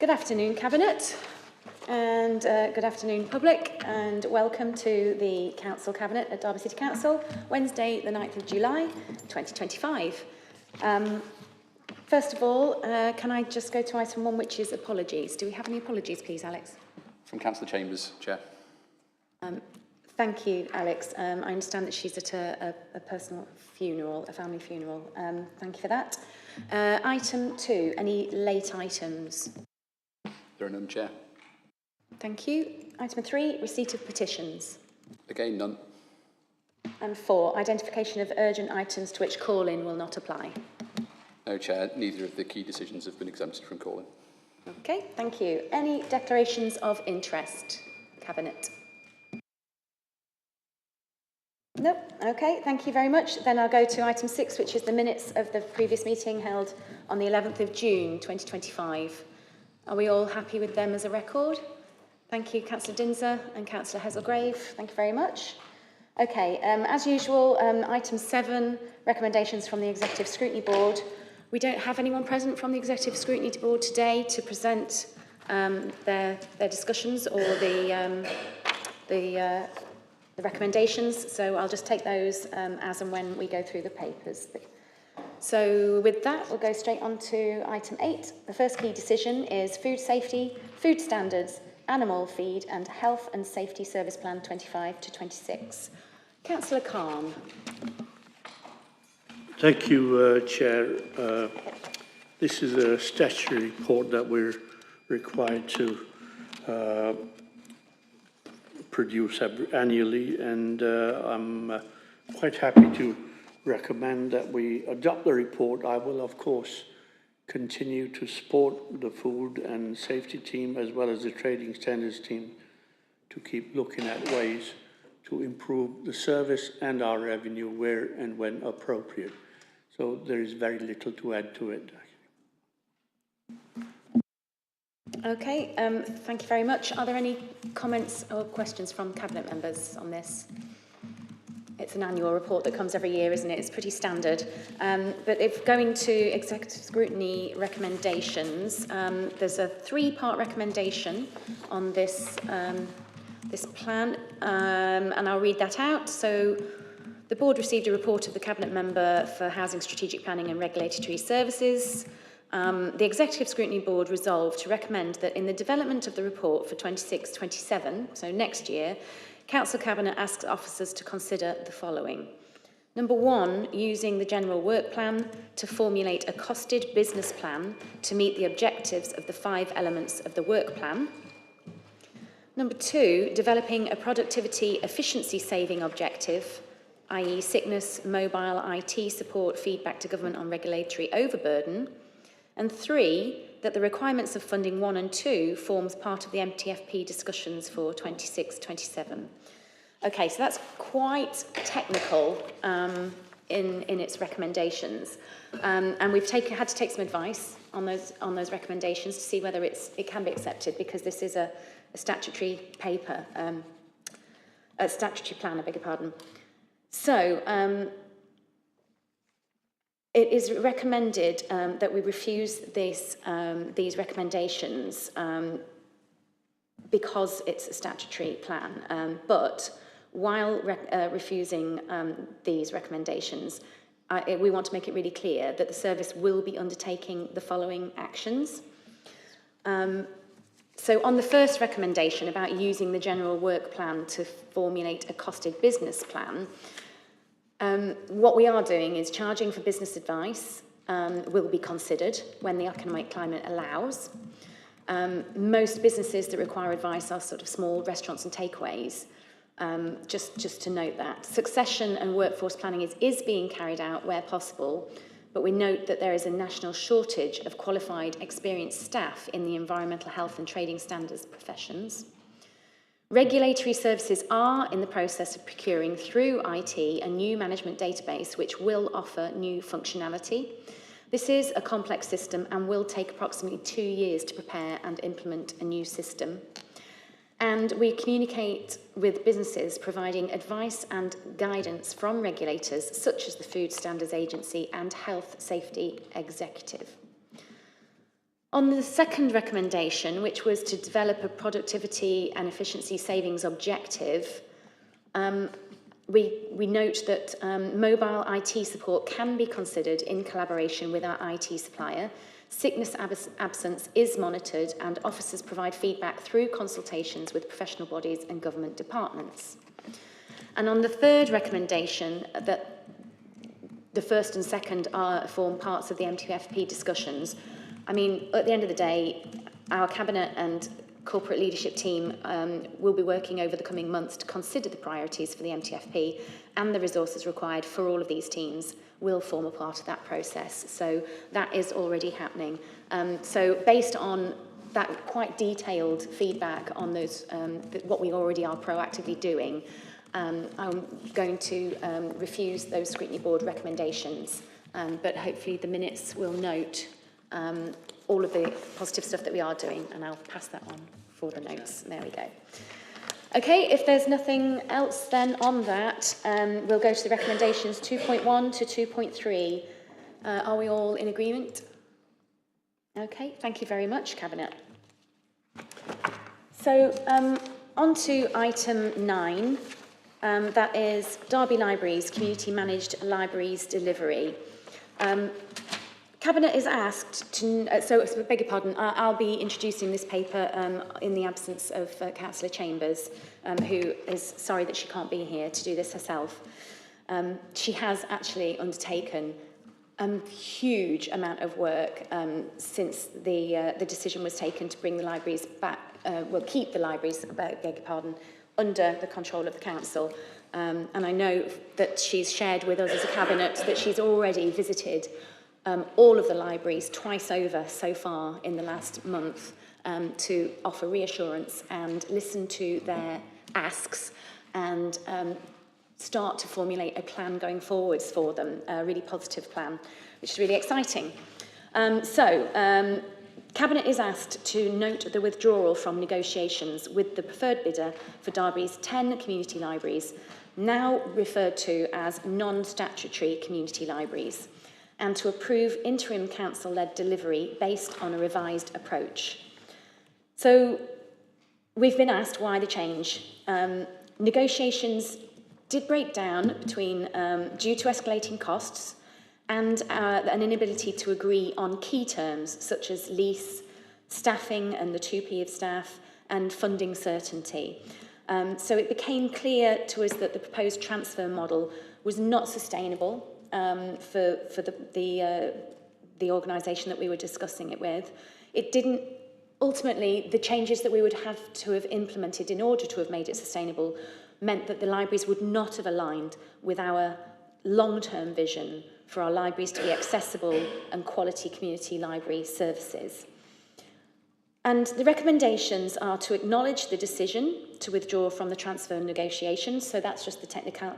Good afternoon, Cabinet, and good afternoon, public, and welcome to the Council Cabinet at Derby City Council, Wednesday, the 9th of July, 2025. First of all, can I just go to item 1, which is apologies. Do we have any apologies, please, Alex? From Councillor Chambers, Chair. Thank you, Alex. I understand that she's at a personal funeral, a family funeral. Thank you for that. Item 2, any late items? There are none, Chair. Thank you. Item 3, receipt of petitions. Again, none. And 4, identification of urgent items to which call-in will not apply. No, Chair. Neither of the key decisions have been exempted from calling. Okay, thank you. Any declarations of interest, Cabinet? Nope. Okay, thank you very much. Then I'll go to item 6, which is the minutes of the previous meeting held on the 11th of June 2025. Are we all happy with them as a record? Thank you, Councillor Dinser and Councillor Hazelgrave. Thank you very much. Okay, as usual, item 7, recommendations from the Executive Scrutiny Board. We don't have anyone present from the Executive Scrutiny Board today to present their discussions or the recommendations, so I'll just take those as and when we go through the papers. So with that, we'll go straight on to item 8. The first key decision is food safety, food standards, animal feed and health and safety service plan 25 to 26. Councillor Khan. Thank you, Chair. This is a statutory report that we're required to produce annually, and I'm quite happy to recommend that we adopt the report. I will, of course, continue to support the food and safety team as well as the trading standards team to keep looking at ways to improve the service and our revenue where and when appropriate. So there is very little to add to it. Okay, thank you very much. Are there any comments or questions from Cabinet members on this? It's an annual report that comes every year, isn't it? It's pretty standard. But if going to Executive Scrutiny recommendations, there's a 3-part recommendation on this, this plan, and I'll read that out. So the board received a report of the Cabinet Member for Housing, Strategic Planning and Regulatory Services. The Executive Scrutiny Board resolved to recommend that in the development of the report for 26-27, so next year, Council Cabinet asks officers to consider the following. Number 1, using the General Work Plan to formulate a costed business plan to meet the objectives of the 5 elements of the work plan. Number 2, developing a productivity efficiency saving objective, i.e. sickness, mobile, IT support, feedback to government on regulatory overburden. And 3, that the requirements of funding 1 and 2 forms part of the MTFP discussions for 26-27. Okay, so that's quite technical in its recommendations, and we've had to take some advice on those recommendations to see whether it can be accepted, because this is a statutory paper, a statutory plan, I beg your pardon. So. It is recommended that we refuse these recommendations because it's a statutory plan. But while refusing these recommendations, we want to make it really clear that the service will be undertaking the following actions. So on the first recommendation about using the General Work Plan to formulate a costed business plan, what we are doing is charging for business advice will be considered when the economic climate allows. Most businesses that require advice are sort of small restaurants and takeaways, just to note that. Succession and workforce planning is being carried out where possible, but we note that there is a national shortage of qualified, experienced staff in the environmental health and trading standards professions. Regulatory services are in the process of procuring through IT a new management database which will offer new functionality. This is a complex system and will take approximately 2 years to prepare and implement a new system. And we communicate with businesses providing advice and guidance from regulators such as the Food Standards Agency and Health Safety Executive. On the second recommendation, which was to develop a productivity and efficiency savings objective, we note that mobile IT support can be considered in collaboration with our IT supplier. Sickness absence is monitored and officers provide feedback through consultations with professional bodies and government departments. And on the third recommendation, that the first and second form parts of the M2FP discussions, I mean, at the end of the day, our Cabinet and corporate leadership team will be working over the coming months to consider the priorities for the MTFP, and the resources required for all of these teams will form a part of that process. So that is already happening. So based on that quite detailed feedback on those, what we already are proactively doing, I'm going to refuse those scrutiny board recommendations, but hopefully the minutes will note all of the positive stuff that we are doing, and I'll pass that on for the notes. There we go. Okay, if there's nothing else then on that, we'll go to the recommendations 2.1 to 2.3. Are we all in agreement? Okay, thank you very much, Cabinet. So on to item 9, that is Derby Libraries, Community Managed Libraries Delivery. Cabinet is asked to, so I beg your pardon, I'll be introducing this paper in the absence of Councillor Chambers, who is sorry that she can't be here to do this herself. She has actually undertaken a huge amount of work since the decision was taken to bring the libraries back, keep the libraries, beg your pardon, under the control of the council. And I know that she's shared with us as a Cabinet that she's already visited all of the libraries twice over so far in the last month to offer reassurance and listen to their asks and start to formulate a plan going forwards for them, a really positive plan, which is really exciting. Cabinet is asked to note the withdrawal from negotiations with the preferred bidder for Derby's 10 community libraries, now referred to as non-statutory community libraries, and to approve interim council-led delivery based on a revised approach. So we've been asked why the change. Negotiations did break down between, due to escalating costs and an inability to agree on key terms such as lease, staffing and the 2P of staff, and funding certainty. So it became clear to us that the proposed transfer model was not sustainable for the organisation that we were discussing it with. It didn't, ultimately, the changes that we would have to have implemented in order to have made it sustainable meant that the libraries would not have aligned with our long-term vision for our libraries to be accessible and quality community library services. And the recommendations are to acknowledge the decision to withdraw from the transfer negotiations, so that's just the technical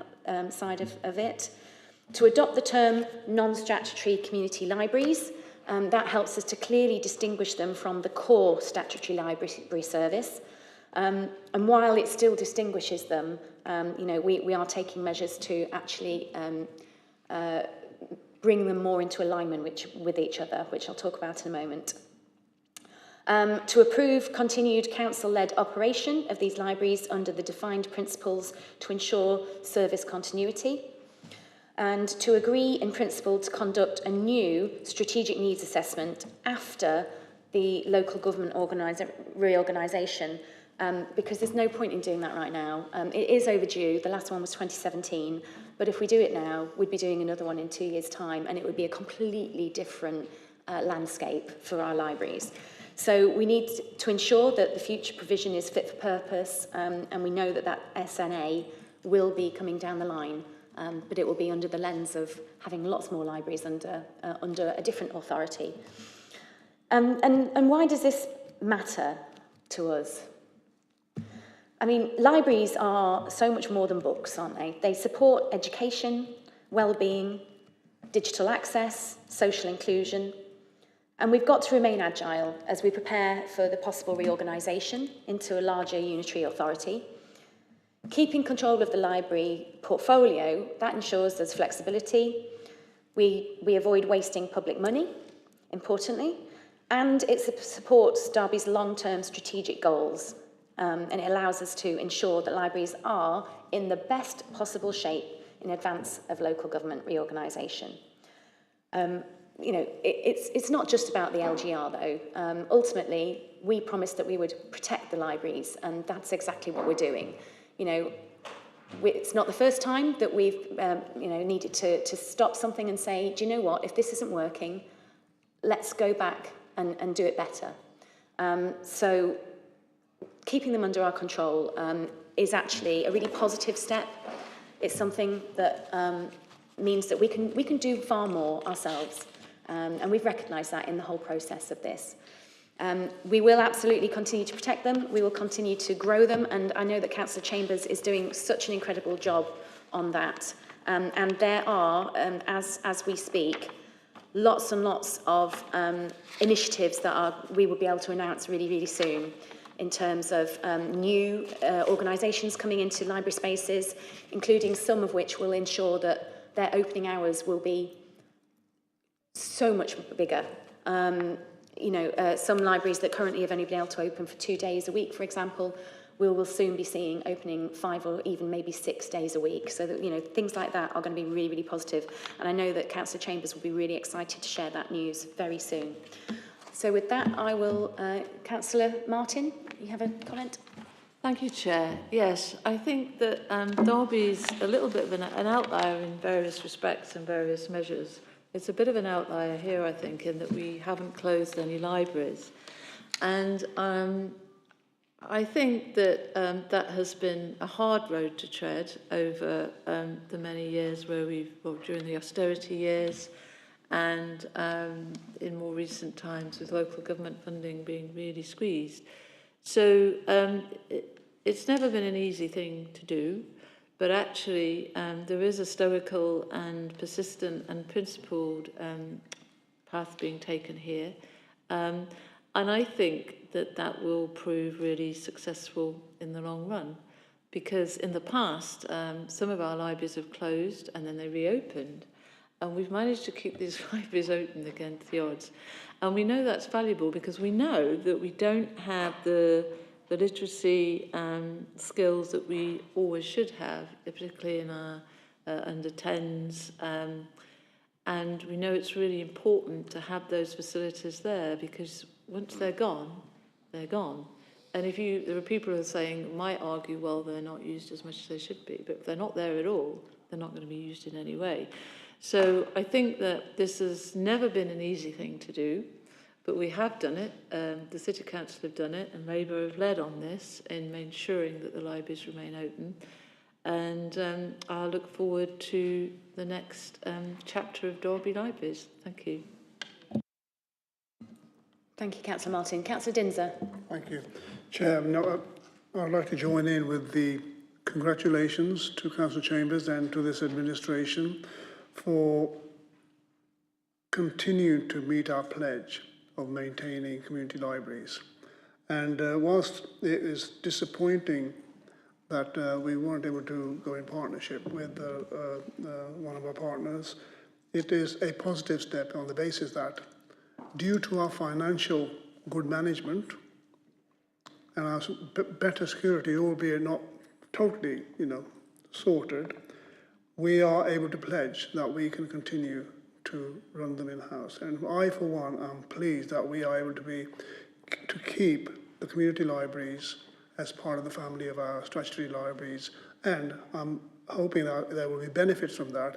side of it. To adopt the term non-statutory community libraries, that helps us to clearly distinguish them from the core statutory library service. And while it still distinguishes them, we are taking measures to actually bring them more into alignment with each other, which I'll talk about in a moment. To approve continued council-led operation of these libraries under the defined principles to ensure service continuity, and to agree in principle to conduct a new strategic needs assessment after the local government reorganisation, because there's no point in doing that right now. It is overdue. The last one was 2017, but if we do it now, we'd be doing another one in 2 years' time, and it would be a completely different landscape for our libraries. So we need to ensure that the future provision is fit for purpose, and we know that SNA will be coming down the line, but it will be under the lens of having lots more libraries under a different authority. And why does this matter to us? I mean, libraries are so much more than books, aren't they? They support education, well-being, digital access, social inclusion, and we've got to remain agile as we prepare for the possible reorganisation into a larger unitary authority. Keeping control of the library portfolio, that ensures there's flexibility. We avoid wasting public money, importantly, And it supports Derby's long-term strategic goals, and it allows us to ensure that libraries are in the best possible shape in advance of local government reorganisation. You know, it's not just about the LGR though. Ultimately, we promised that we would protect the libraries, and that's exactly what we're doing. You know, it's not the first time that we've you know, needed to stop something and say, do you know what, if this isn't working, let's go back and do it better. So keeping them under our control is actually a really positive step. It's something that means that we can do far more ourselves, and we've recognised that in the whole process of this. We will absolutely continue to protect them. We will continue to grow them, and I know that Councillor Chambers is doing such an incredible job on that. And there are, as we speak, lots and lots of initiatives that we will be able to announce really, really soon, in terms of new organisations coming into library spaces, including some of which will ensure that their opening hours will be so much bigger. You know, some libraries that currently have only been able to open for 2 days a week, for example, we will soon be seeing opening 5 or even maybe 6 days a week. So that, you know, things like that are going to be really, really positive. And I know that Councillor Chambers will be really excited to share that news very soon. So with that, I will, Councillor Martin, you have a comment? Thank you, Chair. Yes, I think that Derby's a little bit of an outlier in various respects and various measures. It's a bit of an outlier here, I think, in that we haven't closed any libraries. And I think that that has been a hard road to tread over the many years where during the austerity years and in more recent times with local government funding being really squeezed. So it's never been an easy thing to do, but actually there is a stoical and persistent and principled path being taken here. And I think that will prove really successful in the long run, because in the past, some of our libraries have closed and then they reopened, and we've managed to keep these libraries open against the odds. And we know that's valuable because we know that we don't have the literacy skills that we always should have, particularly in our under 10s. And we know it's really important to have those facilities there, because once they're gone, they're gone. And there are people who are saying, might argue, well, they're not used as much as they should be, but if they're not there at all, they're not going to be used in any way. So I think that this has never been an easy thing to do, but we have done it. The City Council have done it, and Labour have led on this in ensuring that the libraries remain open. And I look forward to the next chapter of Derby Libraries. Thank you. Thank you, Councillor Martin. Councillor Dinser. Thank you. Chair, I'd like to join in with the congratulations to Councillor Chambers and to this administration for continuing to meet our pledge of maintaining community libraries. And whilst it is disappointing that we weren't able to go in partnership with one of our partners, it is a positive step on the basis that due to our financial good management and our better security, albeit not totally, sorted, we are able to pledge that we can continue to run them in-house. And I, for one, am pleased that we are able to keep the community libraries as part of the family of our statutory libraries, and I'm hoping that there will be benefits from that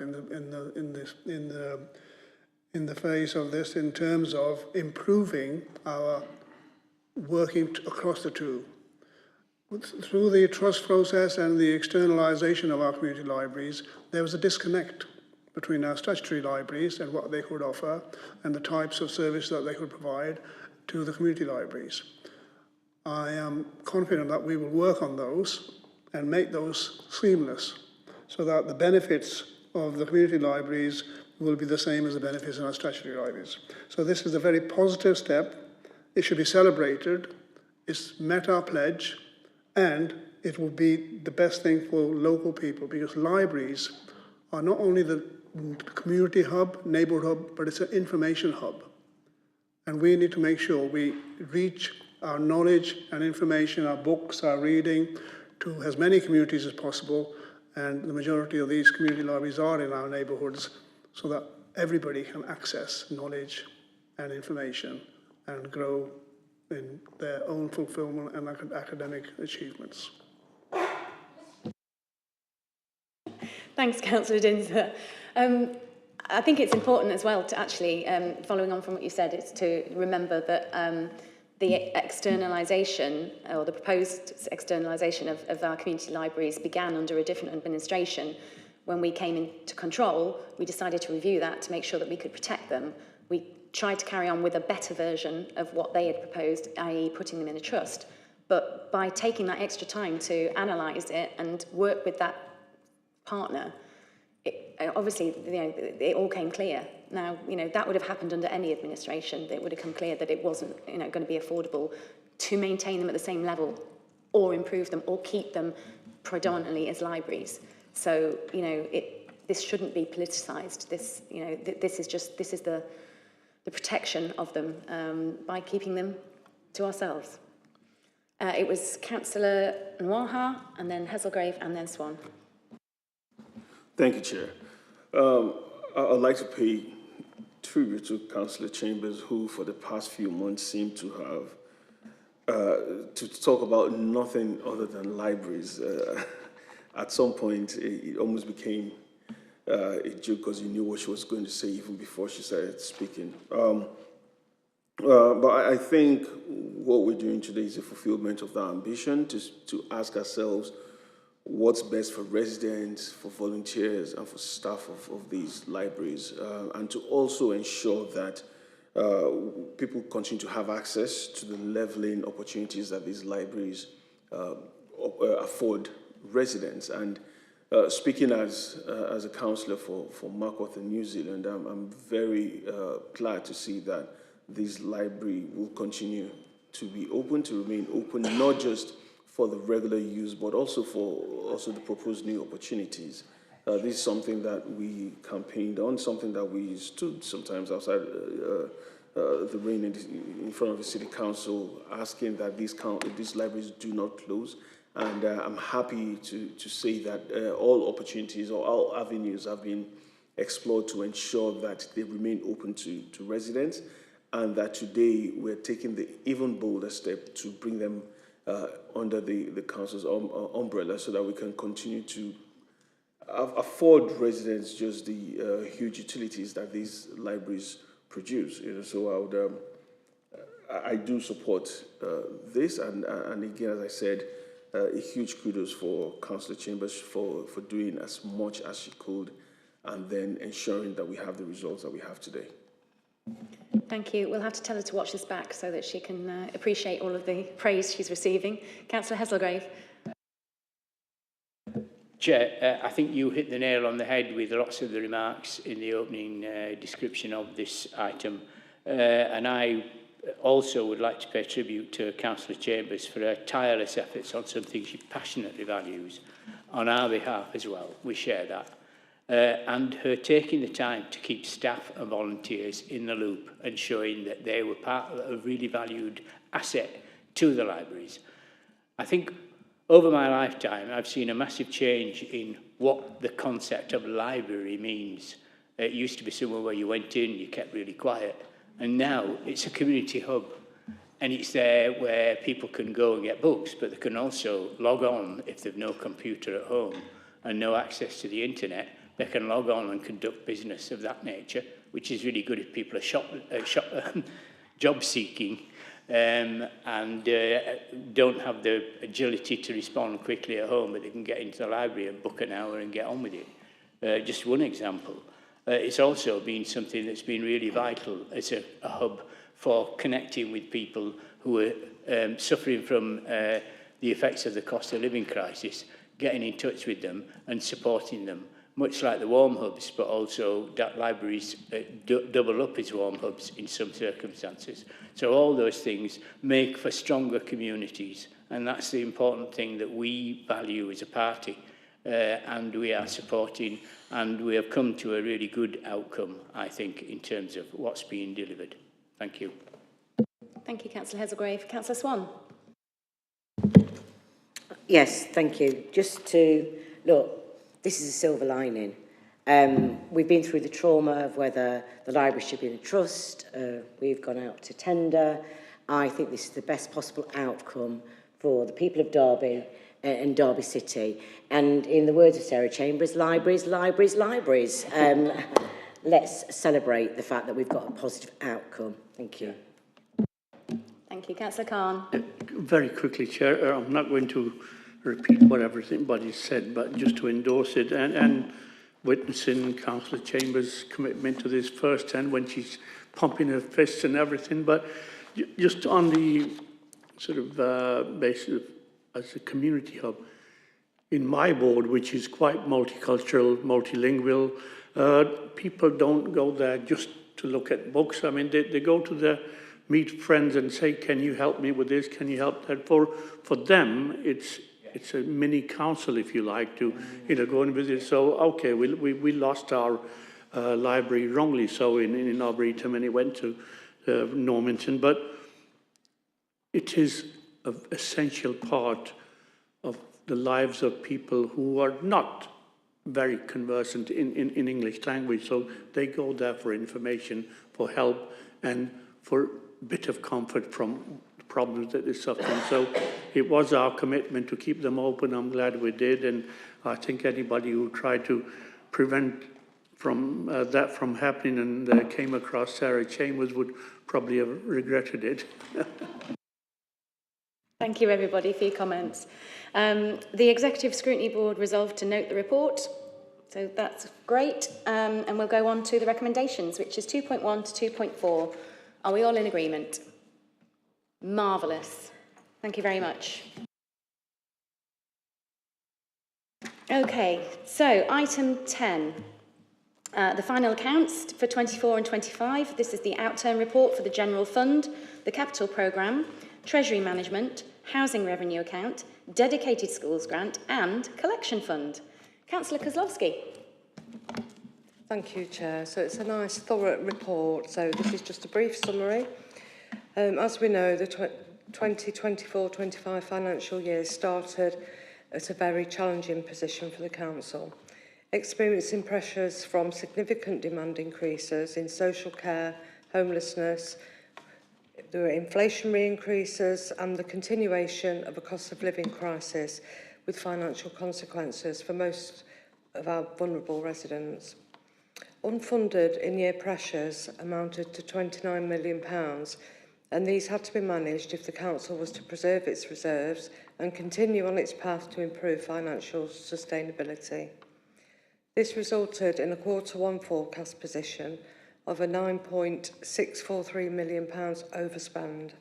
in the face of this, in terms of improving our working across the two. Through the trust process and the externalisation of our community libraries, there was a disconnect between our statutory libraries and what they could offer and the types of service that they could provide to the community libraries. I am confident that we will work on those and make those seamless so that the benefits of the community libraries will be the same as the benefits in our statutory libraries. So this is a very positive step. It should be celebrated. It's met our pledge, and it will be the best thing for local people, because libraries are not only the community hub, neighbourhood hub, but it's an information hub. And we need to make sure we reach our knowledge and information, our books, our reading, to as many communities as possible. And the majority of these community libraries are in our neighbourhoods, so that everybody can access knowledge and information and grow in their own fulfilment and academic achievements. Thanks, Councillor Dinsmore. I think it's important as well to actually, following on from what you said, is to remember that the externalisation, or the proposed externalisation of our community libraries began under a different administration. When we came into control, we decided to review that to make sure that we could protect them. We tried to carry on with a better version of what they had proposed, i.e. putting them in a trust. But by taking that extra time to analyse it and work with that partner, obviously, it all came clear. Now, that would have happened under any administration. It would have come clear that it wasn't, going to be affordable to maintain them at the same level, or improve them, or keep them predominantly as libraries. So, this shouldn't be politicised. This, this is the protection of them by keeping them to ourselves. It was Councillor Nwaha, and then Hazelgrave, and then Swan. Thank you, Chair. I'd like to pay tribute to Councillor Chambers, who for the past few months seemed to have to talk about nothing other than libraries. At some point, it almost became a joke because you knew what she was going to say even before she started speaking. But I think what we're doing today is a fulfillment of that ambition to ask ourselves what's best for residents, for volunteers, and for staff of these libraries, and to also ensure that people continue to have access to the leveling opportunities that these libraries afford residents. And speaking as a councillor for Marquardt in New Zealand, I'm very glad to see that this library will continue to be open, to remain open, not just for the regular use, but also for the proposed new opportunities. This is something that we campaigned on, something that we stood sometimes outside the rain in front of the City Council, asking that these libraries do not close. And I'm happy to say that all opportunities or all avenues have been explored to ensure that they remain open to residents, and that today we're taking the even bolder step to bring them under the council's umbrella, so that we can continue to afford residents just the huge utilities that these libraries produce. So I do support this, and again, as I said, a huge kudos for Councillor Chambers for doing as much as she could, and then ensuring that we have the results that we have today. Thank you. We'll have to tell her to watch this back so that she can appreciate all of the praise she's receiving. Councillor Hazelgrave. Chair, I think you hit the nail on the head with lots of the remarks in the opening description of this item. And I also would like to pay tribute to Councillor Chambers for her tireless efforts on something she passionately values on our behalf as well. We share that. And her taking the time to keep staff and volunteers in the loop and showing that they were part of a really valued asset to the libraries. I think over my lifetime, I've seen a massive change in what the concept of library means. It used to be somewhere where you went in, you kept really quiet, and now it's a community hub. And it's there where people can go and get books, but they can also log on if they've no computer at home and no access to the internet. They can log on and conduct business of that nature, which is really good if people are job seeking and don't have the agility to respond quickly at home, but they can get into the library and book an hour and get on with it. Just one example. It's also been something that's been really vital as a hub for connecting with people who are suffering from the effects of the cost of living crisis, getting in touch with them and supporting them. Much like the warm hubs, but also that libraries double up as warm hubs in some circumstances. So all those things make for stronger communities, and that's the important thing that we value as a party, and we are supporting, and we have come to a really good outcome, I think, in terms of what's being delivered. Thank you. Thank you, Councillor Hazelgrave. Councillor Swan. Yes, thank you. Just to, look, this is a silver lining. We've been through the trauma of whether the library should be in a trust. We've gone out to tender. I think this is the best possible outcome for the people of Derby and Derby City. And in the words of Sarah Chambers, libraries, libraries, libraries. Let's celebrate the fact that we've got a positive outcome. Thank you. Thank you. Councillor Khan. Very quickly, Chair, I'm not going to repeat what everybody said, but just to endorse it and witnessing Councillor Chambers' commitment to this firsthand when she's pumping her fists and everything. But just on the sort of basis as a community hub, in my ward, which is quite multicultural, multilingual, people don't go there just to look at books. I mean, they go to the meet friends and say, can you help me with this? Can you help that? For them, it's a mini council, if you like, to go and visit. So, okay, we lost our library wrongly so in Arboretum, and it went to Normanton, but it is an essential part of the lives of people who are not very conversant in English language. So they go there for information, for help, and for a bit of comfort from the problems that they're suffering. So it was our commitment to keep them open. I'm glad we did. And I think anybody who tried to prevent that from happening and came across Sarah Chambers would probably have regretted it. Thank you, everybody, for your comments. The Executive Scrutiny Board resolved to note the report, so that's great. And we'll go on to the recommendations, which is 2.1 to 2.4. Are we all in agreement? Marvellous. Thank you very much. Okay, so item 10. The final accounts for 24 and 25. This is the outturn report for the General Fund, the Capital Programme, Treasury Management, Housing Revenue Account, Dedicated Schools Grant and Collection Fund. Councillor Kozlowski. Thank you, Chair. So it's a nice, thorough report. So this is just a brief summary. As we know, the 2024-25 financial year started at a very challenging position for the Council, experiencing pressures from significant demand increases in social care, homelessness. There were inflationary increases and the continuation of a cost of living crisis with financial consequences for most of our vulnerable residents. Unfunded in-year pressures amounted to £29 million, and these had to be managed if the Council was to preserve its reserves and continue on its path to improve financial sustainability. This resulted in a Q1 forecast position of a £9.643 million overspend.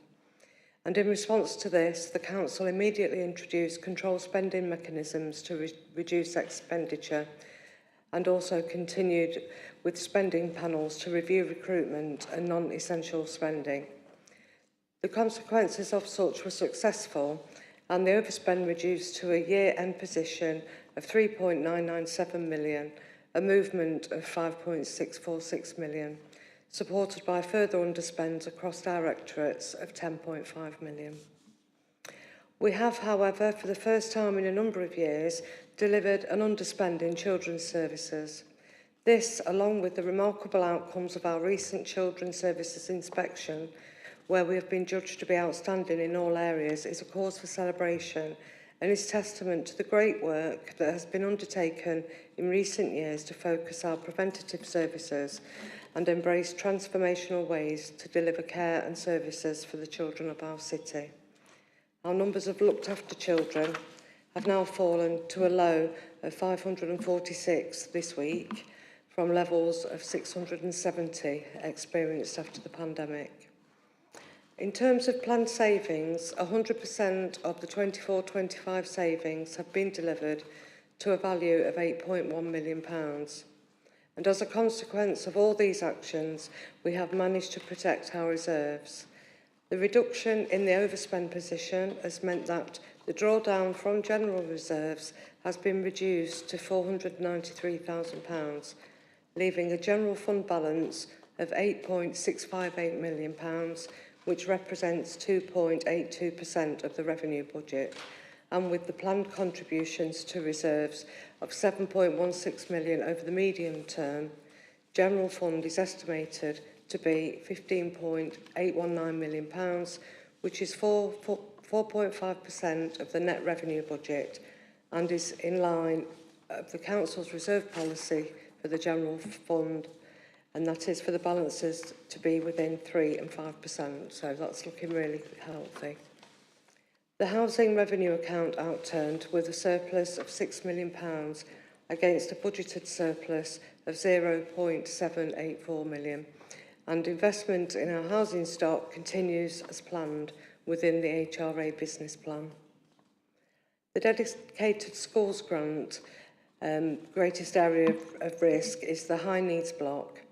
And in response to this, the Council immediately introduced control spending mechanisms to reduce expenditure and also continued with spending panels to review recruitment and non-essential spending. The consequences of such were successful and the overspend reduced to a year-end position of £3.997 million, a movement of £5.646 million, supported by further underspends across directorates of £10.5 million. We have, however, for the first time in a number of years, delivered an underspend in children's services. This, along with the remarkable outcomes of our recent children's services inspection, where we have been judged to be outstanding in all areas, is a cause for celebration and is testament to the great work that has been undertaken in recent years to focus our preventative services and embrace transformational ways to deliver care and services for the children of our city. Our numbers of looked after children have now fallen to a low of 546 this week from levels of 670 experienced after the pandemic. In terms of planned savings, 100% of the 24-25 savings have been delivered to a value of £8.1 million. And as a consequence of all these actions, we have managed to protect our reserves. The reduction in the overspend position has meant that the drawdown from general reserves has been reduced to £493,000, leaving a general fund balance of £8.658 million, which represents 2.82% of the revenue budget, and with the planned contributions to reserves of 7.16 million over the medium term, General Fund is estimated to be £15.819 million, which is 4.5% of the net revenue budget and is in line with the Council's reserve policy for the General Fund, and that is for the balances to be within 3 and 5%, so that's looking really healthy. The housing revenue account outturned with a surplus of £6 million against a budgeted surplus of 0.784 million, and investment in our housing stock continues as planned within the HRA business plan. The dedicated schools grant greatest area of risk is the high needs block.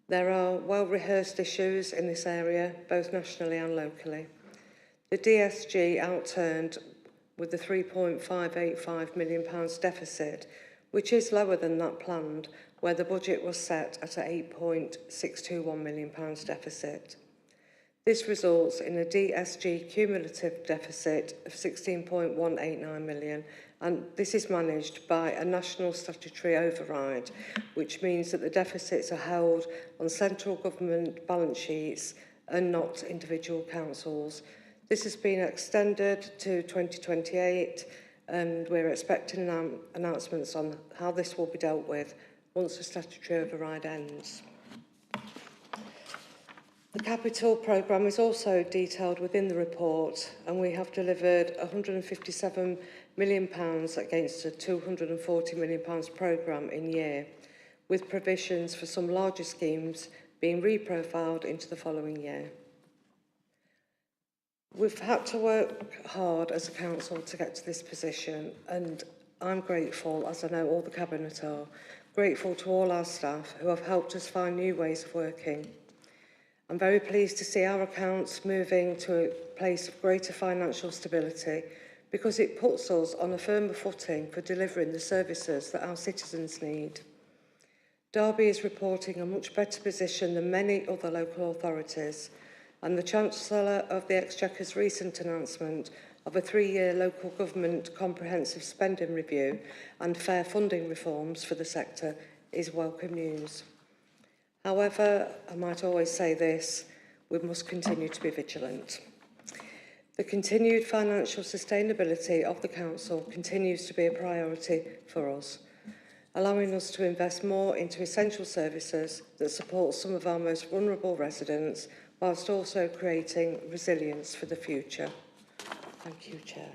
There are well-rehearsed issues in this area, both nationally and locally. The DSG outturned with the £3.585 million deficit, which is lower than that planned, where the budget was set at an £8.621 million deficit. This results in a DSG cumulative deficit of 16.189 million, and this is managed by a national statutory override, which means that the deficits are held on central government balance sheets and not individual councils. This has been extended to 2028, and we're expecting announcements on how this will be dealt with once the statutory override ends. The capital programme is also detailed within the report, and we have delivered £157 million against a £240 million programme in year, with provisions for some larger schemes being reprofiled into the following year. We've had to work hard as a council to get to this position, and I'm grateful, as I know all the Cabinet are, grateful to all our staff who have helped us find new ways of working. I'm very pleased to see our accounts moving to a place of greater financial stability, because it puts us on a firmer footing for delivering the services that our citizens need. Derby is reporting a much better position than many other local authorities, and the Chancellor of the Exchequer's recent announcement of a 3-year local government comprehensive spending review and fair funding reforms for the sector is welcome news. However, I might always say this, we must continue to be vigilant. The continued financial sustainability of the Council continues to be a priority for us, allowing us to invest more into essential services that support some of our most vulnerable residents, whilst also creating resilience for the future. Thank you, Chair.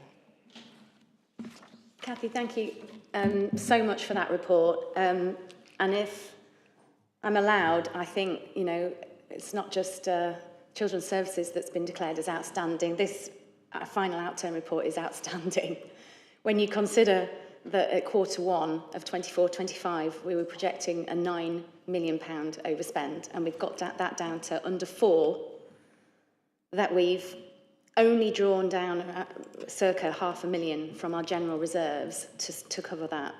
Cathy, thank you so much for that report. And if I'm allowed, I think, you know, it's not just Children's Services that's been declared as outstanding. This final outturn report is outstanding. When you consider that at Q1 of 24-25, we were projecting a £9 million overspend, and we've got that down to under 4, that we've only drawn down circa £500,000 from our general reserves to cover that,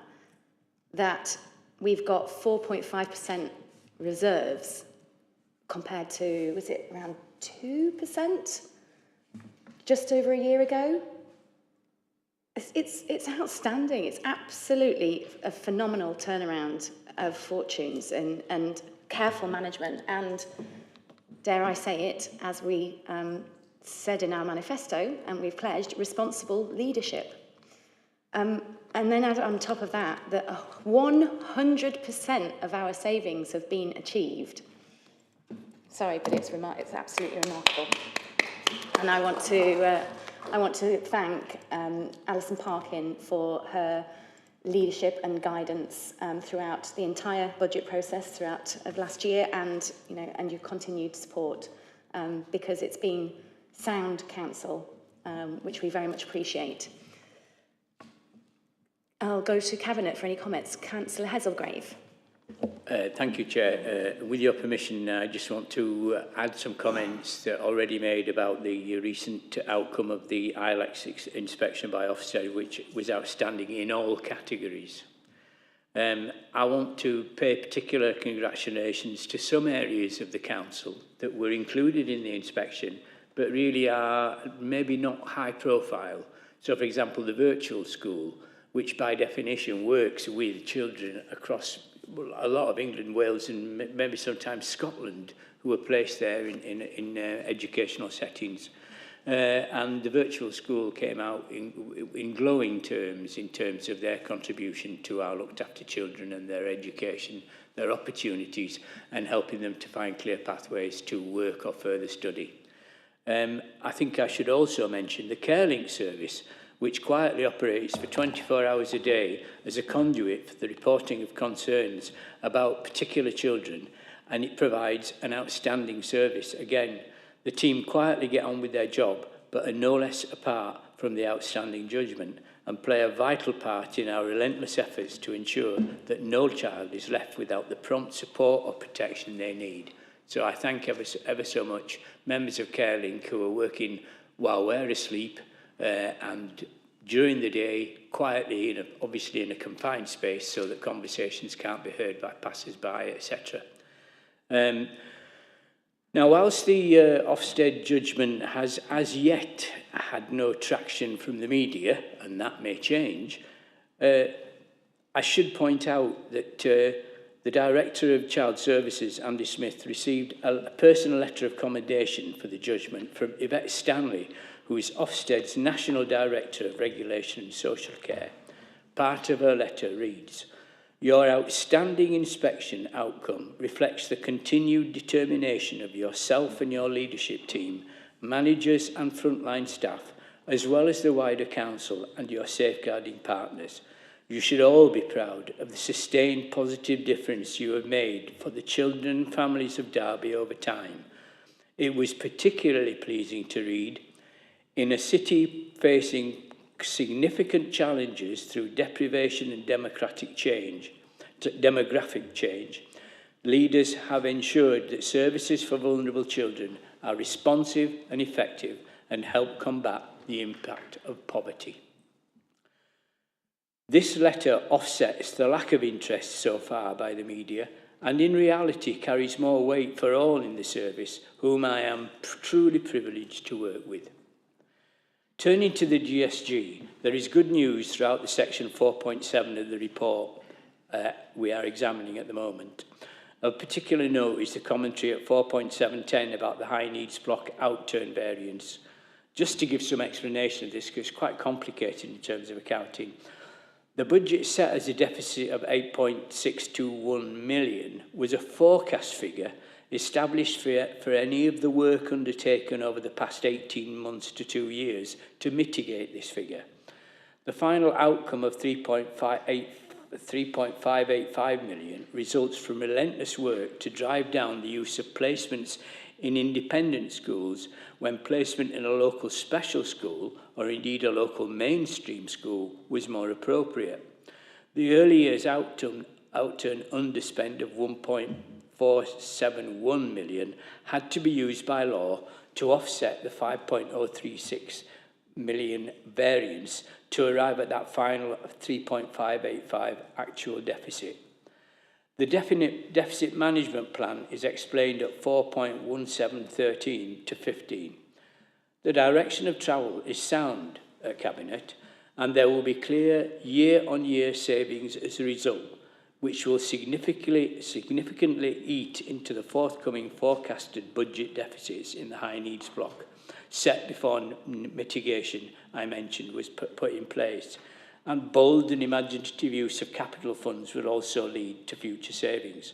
that we've got 4.5% reserves compared to, was it around 2% just over a year ago? It's outstanding. It's absolutely a phenomenal turnaround of fortunes and careful management and, dare I say it, as we said in our manifesto and we've pledged, responsible leadership. And then on top of that, that 100% of our savings have been achieved. Sorry, but it's absolutely remarkable. And I want to thank Alison Parkin for her leadership and guidance throughout the entire budget process throughout of last year, and your continued support, because it's been sound counsel, which we very much appreciate. I'll go to Cabinet for any comments. Councillor Heselgrave. Thank you, Chair. With your permission, I just want to add some comments that already made about the recent outcome of the ILEX inspection by Ofsted, which was outstanding in all categories. I want to pay particular congratulations to some areas of the Council that were included in the inspection but really are maybe not high profile. So, for example, the virtual school, which by definition works with children across a lot of England, Wales, and maybe sometimes Scotland, who are placed there in educational settings. And the virtual school came out in glowing terms in terms of their contribution to our looked after children and their education, their opportunities, and helping them to find clear pathways to work or further study. I think I should also mention the CareLink service, which quietly operates for 24 hours a day as a conduit for the reporting of concerns about particular children, and it provides an outstanding service. Again, the team quietly get on with their job, but are no less apart from the outstanding judgment, and play a vital part in our relentless efforts to ensure that no child is left without the prompt support or protection they need. So I thank ever so much members of CareLink who are working while we're asleep and during the day, quietly, obviously in a confined space so that conversations can't be heard by passers-by, etc. Now, whilst the Ofsted judgment has as yet had no traction from the media, and that may change, I should point out that the Director of Child Services, Andy Smith, received a personal letter of commendation for the judgment from Yvette Stanley, who is Ofsted's National Director of Regulation and Social Care. Part of her letter reads, "Your outstanding inspection outcome reflects the continued determination of yourself and your leadership team, managers and frontline staff, as well as the wider council and your safeguarding partners. You should all be proud of the sustained positive difference you have made for the children and families of Derby over time. It was particularly pleasing to read, in a city facing significant challenges through deprivation and demographic change, leaders have ensured that services for vulnerable children are responsive and effective and help combat the impact of poverty." This letter offsets the lack of interest so far by the media and in reality carries more weight for all in the service, whom I am truly privileged to work with. Turning to the GSG, there is good news throughout the section 4.7 of the report we are examining at the moment. Of particular note is the commentary at 4.710 about the high needs block outturn variance. Just to give some explanation of this, because it's quite complicated in terms of accounting, the budget set as a deficit of 8.621 million was a forecast figure established for any of the work undertaken over the past 18 months to 2 years to mitigate this figure. The final outcome of 3.585 million results from relentless work to drive down the use of placements in independent schools when placement in a local special school or indeed a local mainstream school was more appropriate. The early years outturn underspend of 1.471 million had to be used by law to offset the 5.036 million variance to arrive at that final 3.585 actual deficit. The deficit management plan is explained at 4.1713 to 15. The direction of travel is sound at Cabinet, and there will be clear year-on-year savings as a result, which will significantly eat into the forthcoming forecasted budget deficits in the high needs block, set before mitigation I mentioned was put in place. And bold and imaginative use of capital funds will also lead to future savings.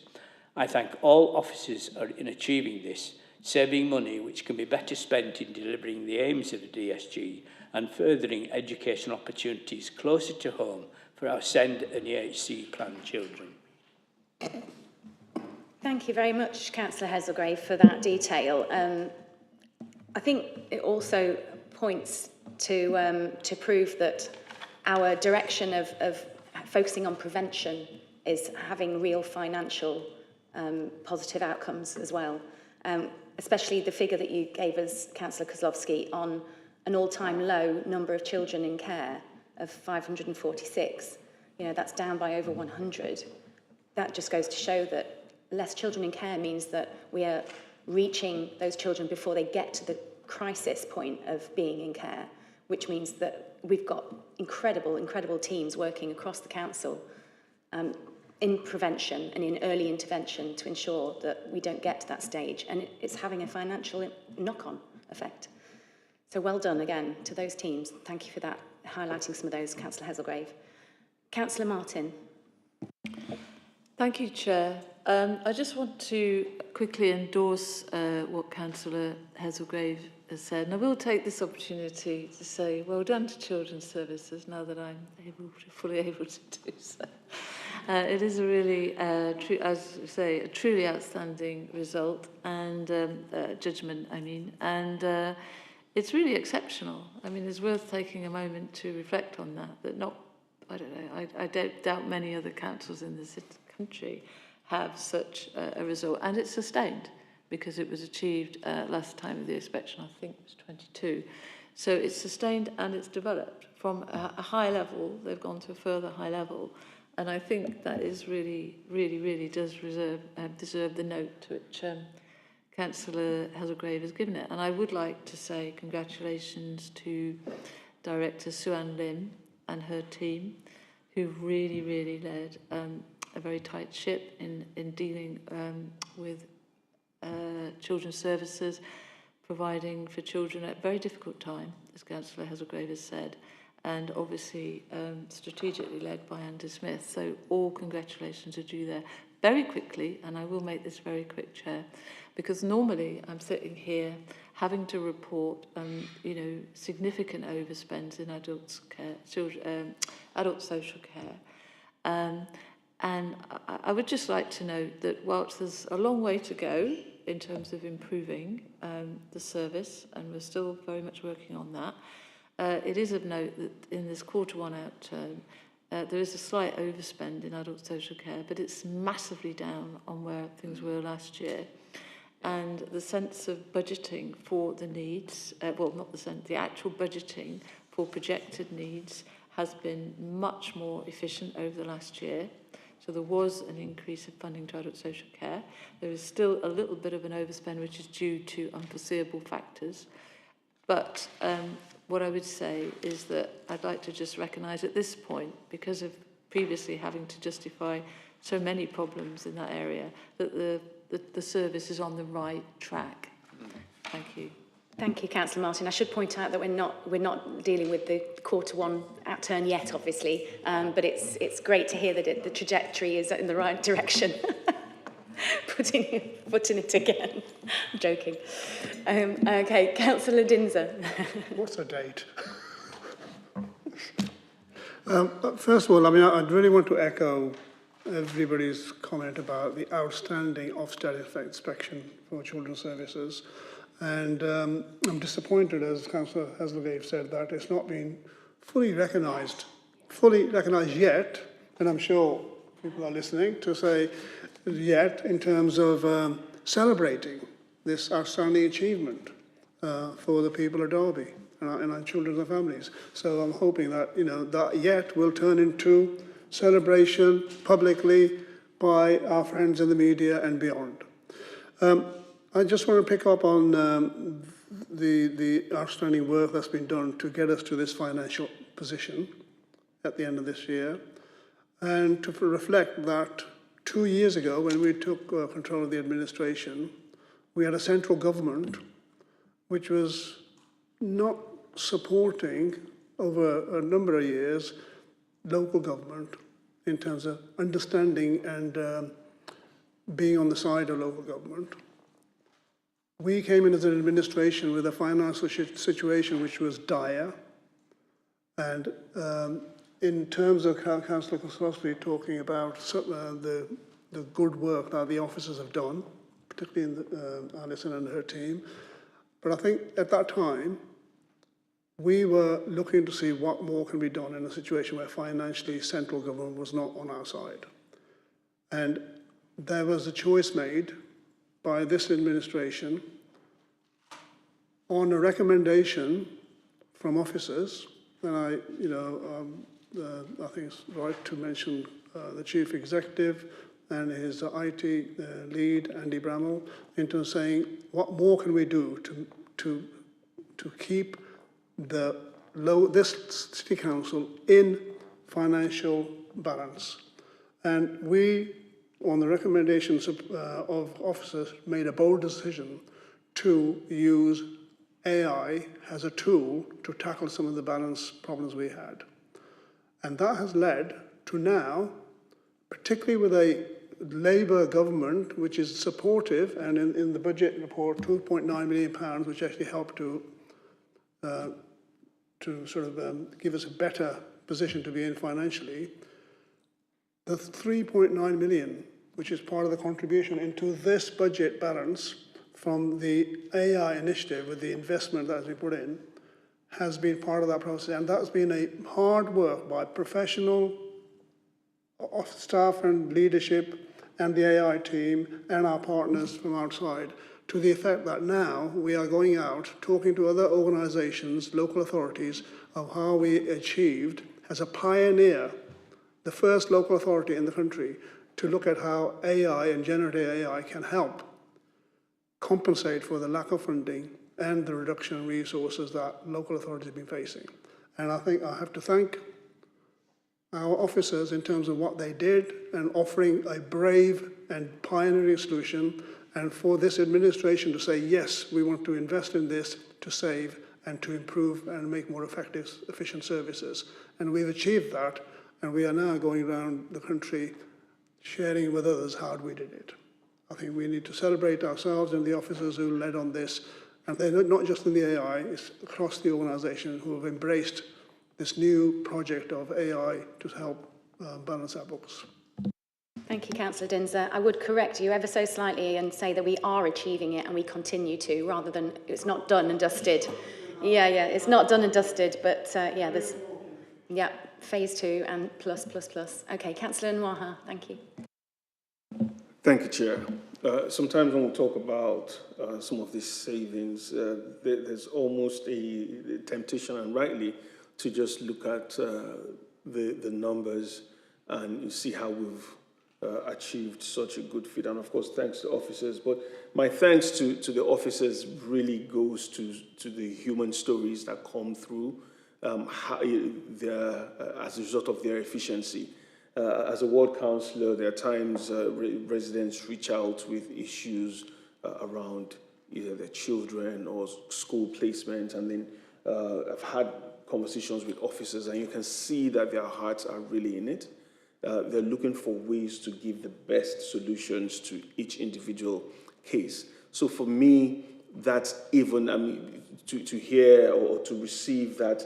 I thank all officers in achieving this, saving money which can be better spent in delivering the aims of the DSG and furthering educational opportunities closer to home for our SEND and EHC planned children. Thank you very much, Councillor Hazelgrave, for that detail. I think it also points to prove that our direction of focusing on prevention is having real financial positive outcomes as well. Especially the figure that you gave us, Councillor Kozlowski, on an all-time low number of children in care of 546. You know, that's down by over 100. That just goes to show that less children in care means that we are reaching those children before they get to the crisis point of being in care, which means that we've got incredible teams working across the council in prevention and in early intervention to ensure that we don't get to that stage. And it's having a financial knock-on effect. So well done again to those teams. Thank you for that, highlighting some of those, Councillor Hazelgrave. Councillor Martin. Thank you, Chair. I just want to quickly endorse what Councillor Hazelgrave has said, and I will take this opportunity to say well done to Children's Services now that I'm fully able to do so. It is a really, as you say, a truly outstanding result and judgment, I mean, and it's really exceptional. I mean, it's worth taking a moment to reflect on that not, I don't know, I don't doubt many other councils in this country have such a result, and it's sustained because it was achieved last time of the inspection, I think it was 22. So it's sustained and it's developed from a high level. They've gone to a further high level, and I think that is really does deserve the note to which Councillor Hazelgrave has given it. And I would like to say congratulations to Director Sue-Ann Lim and her team, who really led a very tight ship in dealing with children's services, providing for children at a very difficult time, as Councillor Hazelgrave has said, and obviously strategically led by Andy Smith. So all congratulations are due there. Very quickly, and I will make this very quick, Chair, because normally I'm sitting here having to report, significant overspends in adult care, adult social care. And I would just like to note that whilst there's a long way to go in terms of improving the service, and we're still very much working on that, it is of note that in this Q1 outturn, there is a slight overspend in adult social care, but it's massively down on where things were last year. And the sense of budgeting for the needs, the actual budgeting for projected needs has been much more efficient over the last year. So there was an increase of funding to adult social care. There is still a little bit of an overspend, which is due to unforeseeable factors. But what I would say is that I'd like to just recognise at this point, because of previously having to justify so many problems in that area, that the service is on the right track. Thank you. Thank you, Councillor Martin. I should point out that we're not dealing with the Q1 outturn yet, obviously, but it's great to hear that the trajectory is in the right direction. Putting it again. I'm joking. Okay, Councillor Dinser. What's the date? First of all, I mean, I'd really want to echo everybody's comment about the outstanding Ofsted inspection for Children's Services. And I'm disappointed, as Councillor Hazelgrave said, that it's not been fully recognised yet, and I'm sure people are listening to say yet in terms of celebrating this outstanding achievement for the people of Derby and our children and families. So I'm hoping that, that yet will turn into celebration publicly by our friends in the media and beyond. I just want to pick up on the outstanding work that's been done to get us to this financial position at the end of this year, and to reflect that 2 years ago, when we took control of the administration, we had a central government which was not supporting over a number of years local government in terms of understanding and being on the side of local government. We came in as an administration with a financial situation which was dire, and in terms of Councillor Crosby talking about the good work that the officers have done, particularly in Alison and her team, but I think at that time we were looking to see what more can be done in a situation where financially central government was not on our side. And there was a choice made by this administration on a recommendation from officers, and I think it's right to mention the Chief Executive and his IT lead, Andy Bramall, into saying, what more can we do to to keep this City Council in financial balance. And we, on the recommendations of officers, made a bold decision to use AI as a tool to tackle some of the balance problems we had. And that has led to now, particularly with a Labour government, which is supportive, and in the budget report, £2.9 million, which actually helped to sort of give us a better position to be in financially. The 3.9 million, which is part of the contribution into this budget balance from the AI initiative with the investment that has been put in, has been part of that process. And that's been a hard work by professional staff and leadership and the AI team and our partners from outside, to the effect that now we are going out, talking to other organisations, local authorities, of how we achieved, as a pioneer, the first local authority in the country to look at how AI and generative AI can help compensate for the lack of funding and the reduction in resources that local authorities have been facing. And I think I have to thank our officers in terms of what they did and offering a brave and pioneering solution, and for this administration to say, yes, we want to invest in this to save and to improve and make more effective, efficient services. And we've achieved that, and we are now going around the country sharing with others how we did it. I think we need to celebrate ourselves and the officers who led on this, and they're not just in the AI, it's across the organisation who have embraced this new project of AI to help balance our books. Thank you, Councillor Dinser. I would correct you ever so slightly and say that we are achieving it and we continue to, rather than it's not done and dusted. Yeah, it's not done and dusted, but yeah, there's phase 2 and plus. Okay, Councillor Nwaha, thank you. Thank you, Chair. Sometimes when we talk about some of these savings, there's almost a temptation, and rightly, to just look at the numbers and you see how we've achieved such a good feat. And of course, thanks to officers. But my thanks to the officers really goes to the human stories that come through as a result of their efficiency. As a ward councillor, there are times residents reach out with issues around either their children or school placement, and then I've had conversations with officers, and you can see that their hearts are really in it. They're looking for ways to give the best solutions to each individual case. So for me, that's even, I mean, to hear or to receive that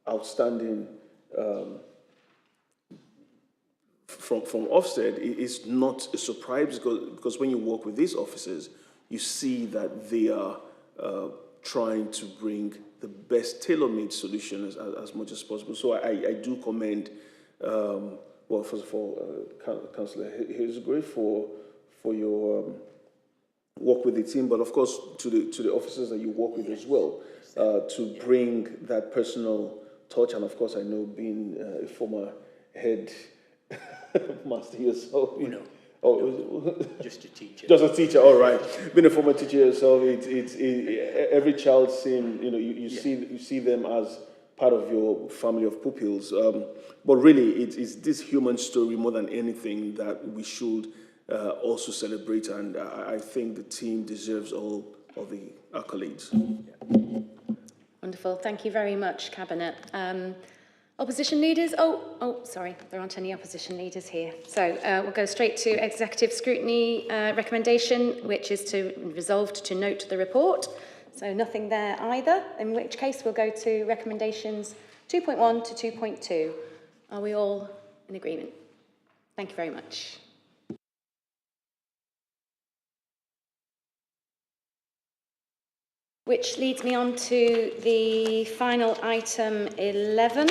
outstanding from Ofsted is not a surprise, because when you work with these officers, you see that they are trying to bring the best tailor-made solutions as much as possible. So I do commend, well, first of all, Councillor Hazelgrave for your work with the team, but of course to the officers that you work with as well, to bring that personal touch. And of course, I know, being a former head master yourself, just a teacher. Just a teacher, all right. Being a former teacher yourself, it's every child seems, you see them as part of your family of pupils. But really, it's this human story more than anything that we should also celebrate, and I think the team deserves all of the accolades. Wonderful. Thank you very much, Cabinet. Opposition leaders? Oh, sorry, there aren't any opposition leaders here. So we'll go straight to executive scrutiny recommendation, which is resolved to note the report. So nothing there either, in which case we'll go to recommendations 2.1 to 2.2. Are we all in agreement? Thank you very much. Which leads me on to the final item 11,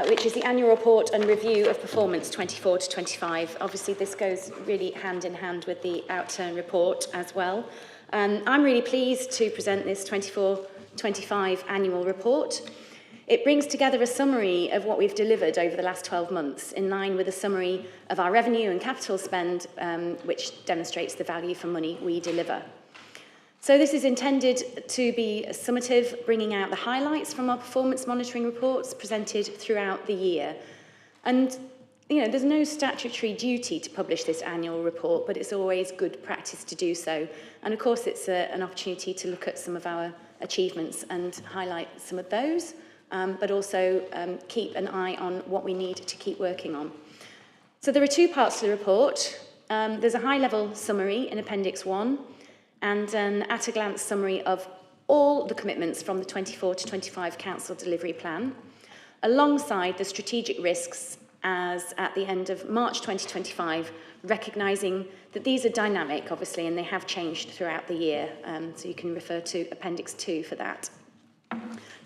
which is the annual report and review of performance 24 to 25. Obviously, this goes really hand in hand with the outturn report as well. I'm really pleased to present this 24-25 annual report. It brings together a summary of what we've delivered over the last 12 months, in line with a summary of our revenue and capital spend, which demonstrates the value for money we deliver. So this is intended to be summative, bringing out the highlights from our performance monitoring reports presented throughout the year. And, you know, there's no statutory duty to publish this annual report, but it's always good practice to do so. And of course, it's an opportunity to look at some of our achievements and highlight some of those, but also keep an eye on what we need to keep working on. So there are two parts to the report. There's a high-level summary in Appendix 1, and an at-a-glance summary of all the commitments from the 24 to 25 Council Delivery Plan, alongside the strategic risks as at the end of March 2025, recognising that these are dynamic, obviously, and they have changed throughout the year, so you can refer to Appendix 2 for that.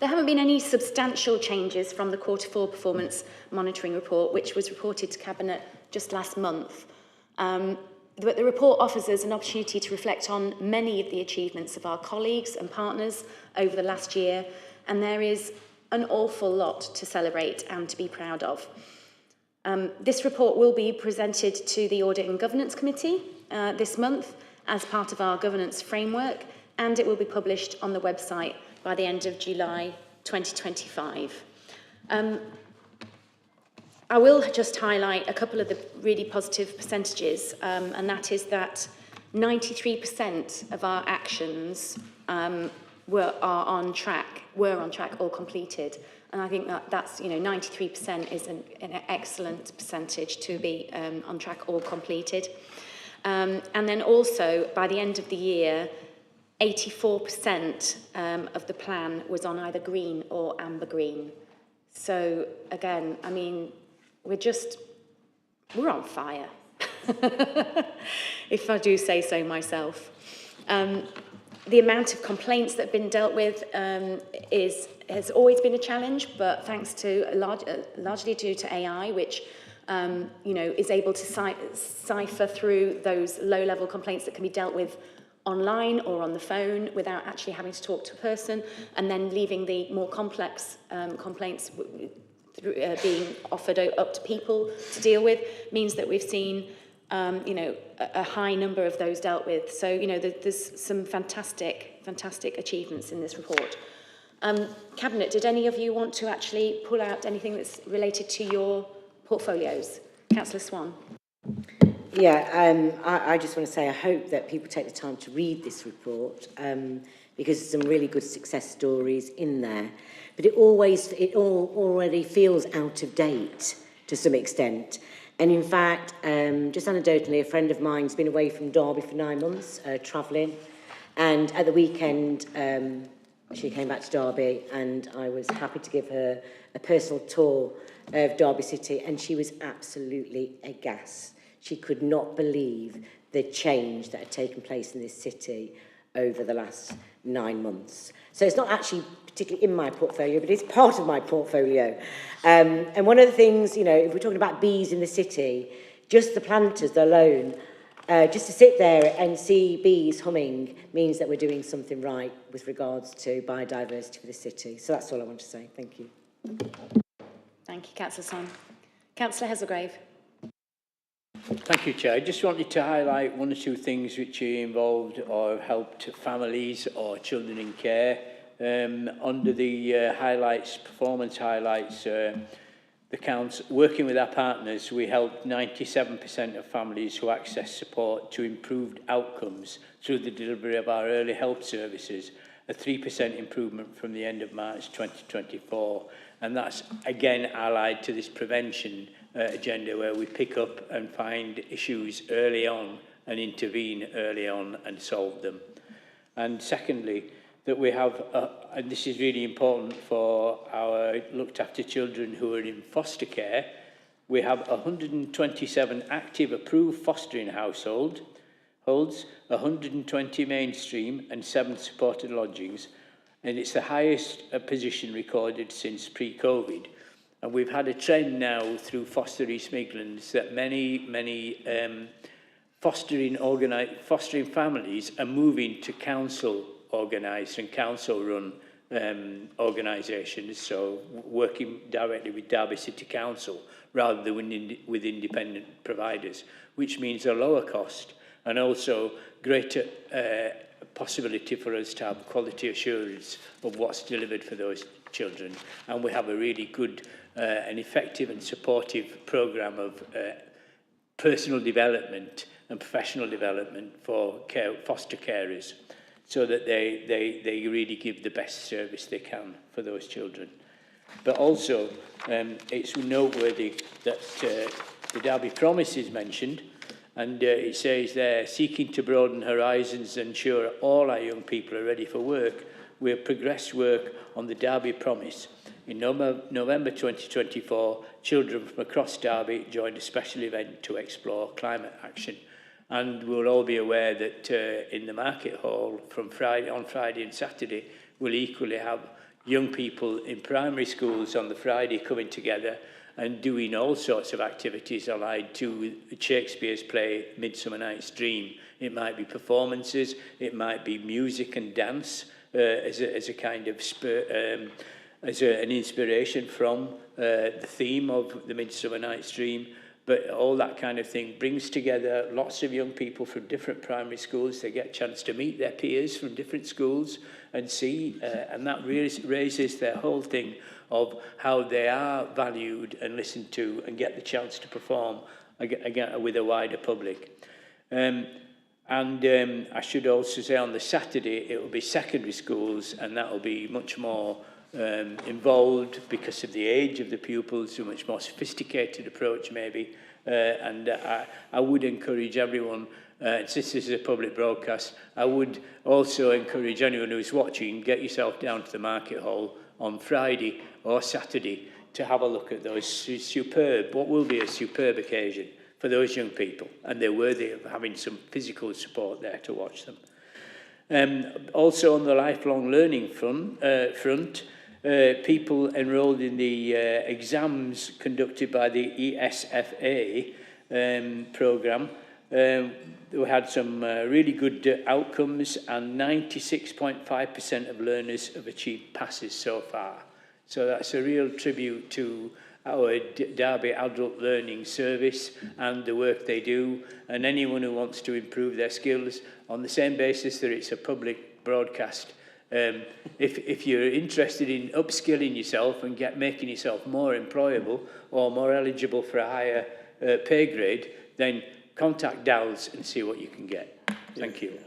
There haven't been any substantial changes from the Q4 Performance Monitoring Report, which was reported to Cabinet just last month. But the report offers us an opportunity to reflect on many of the achievements of our colleagues and partners over the last year, and there is an awful lot to celebrate and to be proud of. This report will be presented to the Audit and Governance Committee this month as part of our governance framework, and it will be published on the website by the end of July 2025. I will just highlight a couple of the really positive percentages, and that is that 93% of our actions were on track or completed. And I think that's, you know, 93% is an excellent percentage to be on track or completed. And then also, by the end of the year, 84% of the plan was on either green or amber green. So again, I mean, we're on fire, if I do say so myself. The amount of complaints that have been dealt with has always been a challenge, but thanks to largely due to AI, which you know, is able to cipher through those low-level complaints that can be dealt with online or on the phone without actually having to talk to a person, and then leaving the more complex complaints being offered up to people to deal with, means that we've seen you know, a high number of those dealt with. So, you know, there's some fantastic achievements in this report. Cabinet, did any of you want to actually pull out anything that's related to your portfolios? Councillor Swan. Yeah, I just want to say I hope that people take the time to read this report, because there's some really good success stories in there. But it all already feels out of date to some extent. And in fact, just anecdotally, a friend of mine's been away from Derby for 9 months, travelling. And at the weekend, she came back to Derby, and I was happy to give her a personal tour of Derby City, and she was absolutely aghast. She could not believe the change that had taken place in this city over the last 9 months. So it's not actually particularly in my portfolio, but it's part of my portfolio. And one of the things, you know, if we're talking about bees in the city, just the planters alone, just to sit there and see bees humming means that we're doing something right with regards to biodiversity for the city. So that's all I want to say. Thank you. Thank you, Councillor Son. Councillor Hazelgrave. Thank you, Chair. I just wanted to highlight one or two things which are involved or have helped families or children in care. Under the highlights, performance highlights, the council, working with our partners, we helped 97% of families who access support to improved outcomes through the delivery of our early help services, a 3% improvement from the end of March 2024. And that's, again, allied to this prevention agenda where we pick up and find issues early on and intervene early on and solve them. And secondly, that we have, and this is really important for our looked after children who are in foster care, we have 127 active approved fostering households, 120 mainstream and 7 supported lodgings, and it's the highest position recorded since pre-COVID. And we've had a trend now through Foster East Midlands that many fostering families are moving to council-organised and council-run organisations, so working directly with Derby City Council rather than with independent providers, which means a lower cost and also greater a possibility for us to have quality assurance of what's delivered for those children. And we have a really good and effective and supportive programme of personal development and professional development for foster carers, so that they really give the best service they can for those children. But also, it's noteworthy that the Derby Promise is mentioned, and it says there, seeking to broaden horizons and ensure all our young people are ready for work, we have progressed work on the Derby Promise. In November 2024, children from across Derby joined a special event to explore climate action. And we'll all be aware that in the Market Hall on Friday and Saturday, we'll equally have young people in primary schools on the Friday coming together and doing all sorts of activities allied to Shakespeare's play Midsummer Night's Dream. It might be performances, it might be music and dance as a kind of an inspiration from the theme of the Midsummer Night's Dream. But all that kind of thing brings together lots of young people from different primary schools. They get a chance to meet their peers from different schools and see, and that really raises their whole thing of how they are valued and listened to and get the chance to perform again with a wider public. I should also say on the Saturday, it will be secondary schools, and that will be much more involved because of the age of the pupils, a much more sophisticated approach maybe. I would encourage everyone, since this is a public broadcast, I would also encourage anyone who's watching, get yourself down to the Market Hall on Friday or Saturday to have a look at those what will be a superb occasion for those young people, and they're worthy of having some physical support there to watch them. Also on the lifelong learning front, people enrolled in the exams conducted by the ESFA programme, we had some really good outcomes, and 96.5% of learners have achieved passes so far. So that's a real tribute to our Derby Adult Learning Service and the work they do, and anyone who wants to improve their skills on the same basis that it's a public broadcast. If you're interested in upskilling yourself and making yourself more employable or more eligible for a higher pay grade, then contact DALS and see what you can get. Thank you.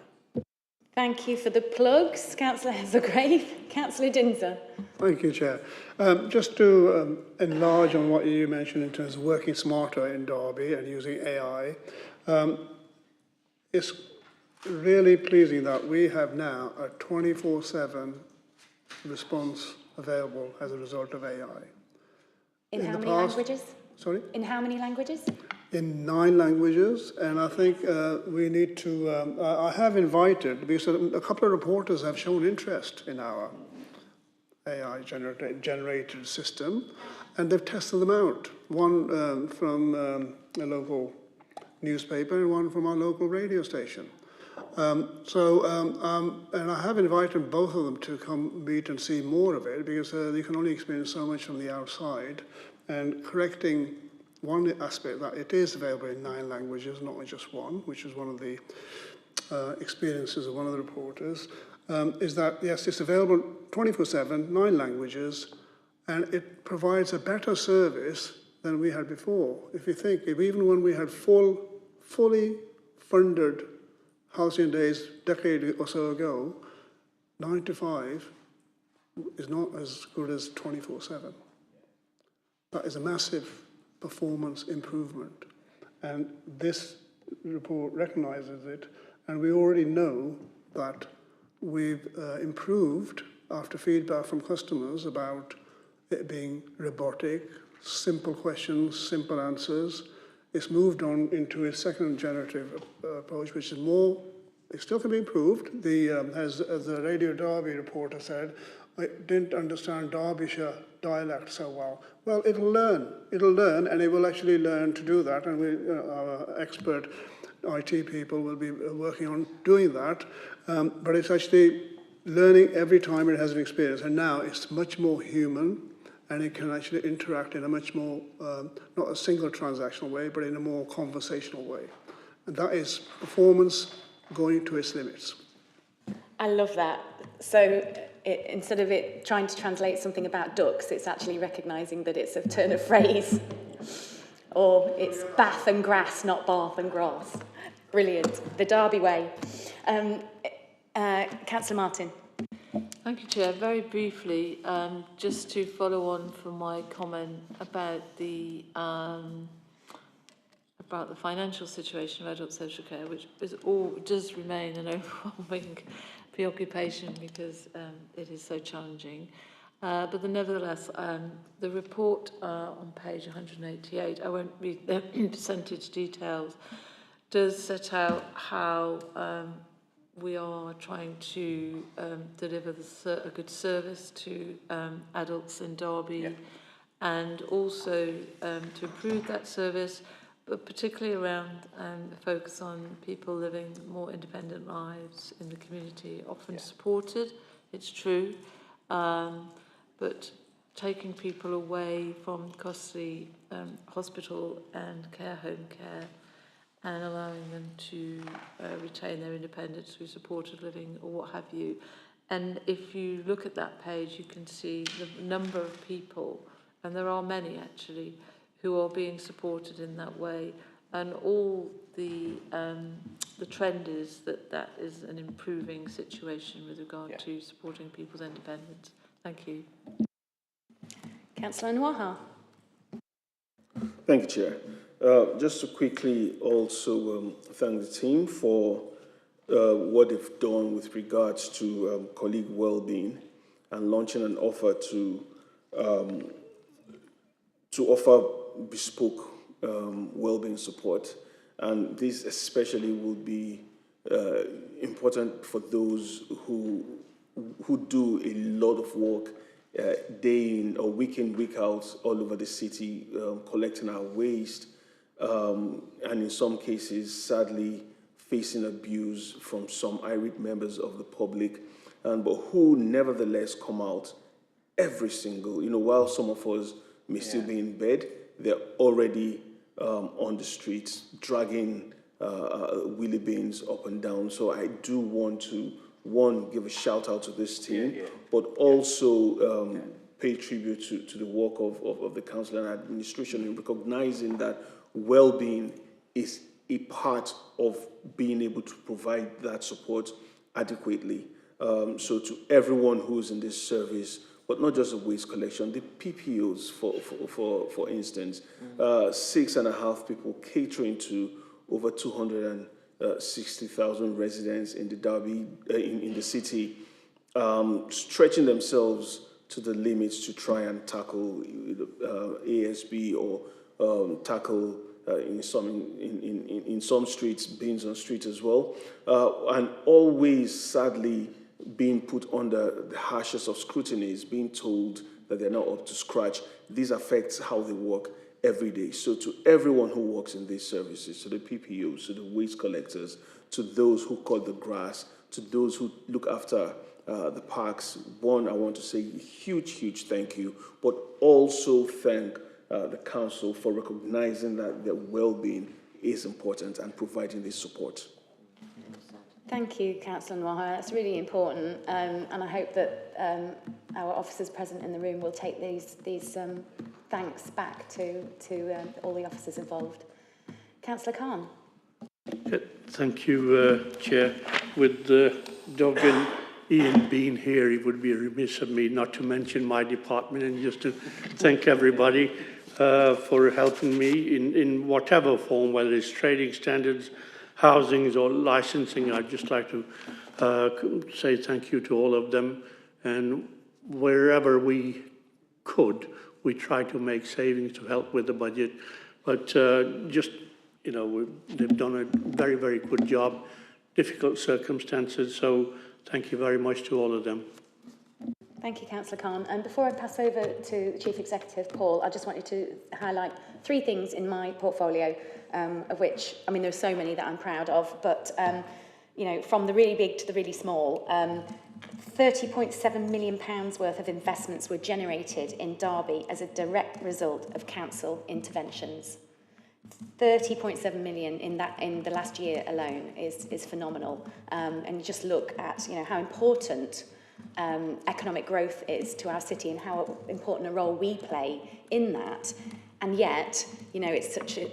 Thank you for the plugs, Councillor Heathergrave. Councillor Dinser. Thank you, Chair. Just to enlarge on what you mentioned in terms of working smarter in Derby and using AI, it's really pleasing that we have now a 24/7 response available as a result of AI. In how many languages? Sorry? In how many languages? In 9 languages, and I think we need to, I have invited, because a couple of reporters have shown interest in our AI generated system, and they've tested them out. One from a local newspaper and one from our local radio station. And I have invited both of them to come meet and see more of it, because you can only experience so much from the outside, and correcting one aspect that it is available in 9 languages, not just one, which is one of the experiences of one of the reporters, is that, yes, it's available 24/7, 9 languages, and it provides a better service than we had before. If you think, even when we had fully funded Halcyon Days a decade or so ago, 9 to 5 is not as good as 24/7. That is a massive performance improvement, and this report recognises it, and we already know that we've improved after feedback from customers about it being robotic, simple questions, simple answers. It's moved on into a second generative approach, which is more, it still can be improved. As the Radio Derby reporter said, I didn't understand Derbyshire dialect so well. Well, it'll learn, and it will actually learn to do that, and our expert IT people will be working on doing that, but it's actually learning every time it has an experience, and now it's much more human, and it can actually interact in a much more, not a single transactional way, but in a more conversational way. And that is performance going to its limits. I love that. So instead of it trying to translate something about ducks, it's actually recognising that it's a turn of phrase. Or it's Bath and grass, not Bath and grass. Brilliant. The Derby way. Councillor Martin. Thank you, Chair. Very briefly, just to follow on from my comment about the financial situation of adult social care, which does remain an overwhelming preoccupation because it is so challenging. But nevertheless, the report on page 188, I won't read the percentage details, does set out how we are trying to deliver a good service to adults in Derby, and also to improve that service, but particularly around focus on people living more independent lives in the community, often supported, it's true, but taking people away from costly hospital and care home care and allowing them to retain their independence through supported living or what have you. And if you look at that page, you can see the number of people, and there are many actually, who are being supported in that way. And all the trend is that is an improving situation with regard to supporting people's independence. Thank you. Councillor Nwaha. Thank you, Chair. Just to quickly also thank the team for what they've done with regards to colleague well-being and launching an offer to offer bespoke well-being support. And this especially will be important for those who do a lot of work day in or week in, week out all over the city, collecting our waste, and in some cases, sadly, facing abuse from some irate members of the public, but who nevertheless come out every single, while some of us may still be in bed, they're already on the streets, dragging wheelie bins up and down. So I do want to, one, give a shout out to this team, but also pay tribute to the work of the council and administration in recognizing that well-being is a part of being able to provide that support adequately. So to everyone who's in this service, but not just the waste collection, the PPOs, for instance, 6.5 people catering to over 260,000 residents in the Derby, in the city, stretching themselves to the limits to try and tackle ASB or tackle in some streets, bins on streets as well, and always sadly being put under the harshest of scrutinies, being told that they're not up to scratch. This affects how they work every day. So to everyone who works in these services, to the PPOs, to the waste collectors, to those who cut the grass, to those who look after the parks, one, I want to say a huge thank you, but also thank the council for recognizing that their well-being is important and providing this support. Thank you, Councillor Nwaha. That's really important, and I hope that our officers present in the room will take these thanks back to all the officers involved. Councillor Khan. Thank you, Chair. With Doug and Ian being here, it would be remiss of me not to mention my department and just to thank everybody for helping me in whatever form, whether it's trading standards, housings or licensing. I'd just like to say thank you to all of them. And wherever we could, we try to make savings to help with the budget. But they've done a very good job, difficult circumstances. So thank you very much to all of them. Thank you, Councillor Khan. And before I pass over to the Chief Executive, Paul, I just wanted to highlight 3 things in my portfolio, of which, I mean, there's so many that I'm proud of, but, from the really big to the really small, £30.7 million worth of investments were generated in Derby as a direct result of council interventions. 30.7 million in the last year alone is phenomenal. And you just look at how important economic growth is to our city and how important a role we play in that. And yet, it's such a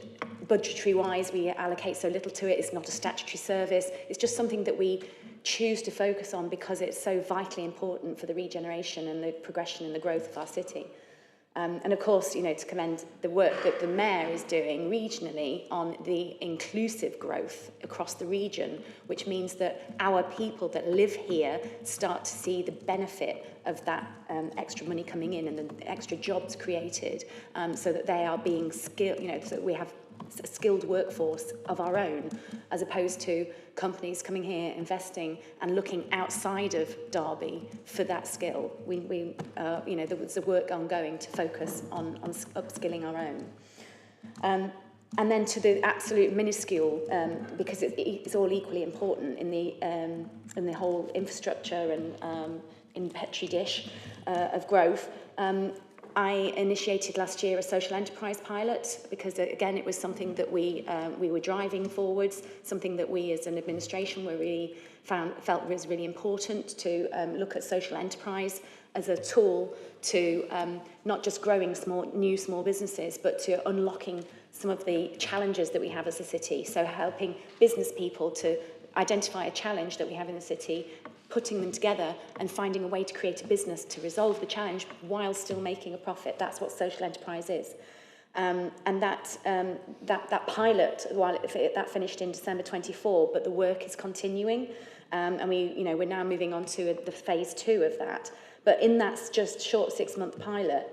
budgetary-wise, we allocate so little to it. It's not a statutory service. It's just something that we choose to focus on because it's so vitally important for the regeneration and the progression and the growth of our city. And of course, to commend the work that the Mayor is doing regionally on the inclusive growth across the region, which means that our people that live here start to see the benefit of that extra money coming in and the extra jobs created, so that they are being skilled, so that we have a skilled workforce of our own, as opposed to companies coming here, investing and looking outside of Derby for that skill. There was a work ongoing to focus on upskilling our own. And then to the absolute minuscule, because it's all equally important in the whole infrastructure and in Petri dish of growth. I initiated last year a social enterprise pilot because, again, it was something that we were driving forwards, something that we as an administration felt was really important to look at social enterprise as a tool to not just growing new small businesses, but to unlocking some of the challenges that we have as a city. So helping business people to identify a challenge that we have in the city, putting them together and finding a way to create a business to resolve the challenge while still making a profit. That's what social enterprise is. And that pilot, that finished in December 24, but the work is continuing. And we're now moving on to the phase 2 of that. But in that just short 6-month pilot,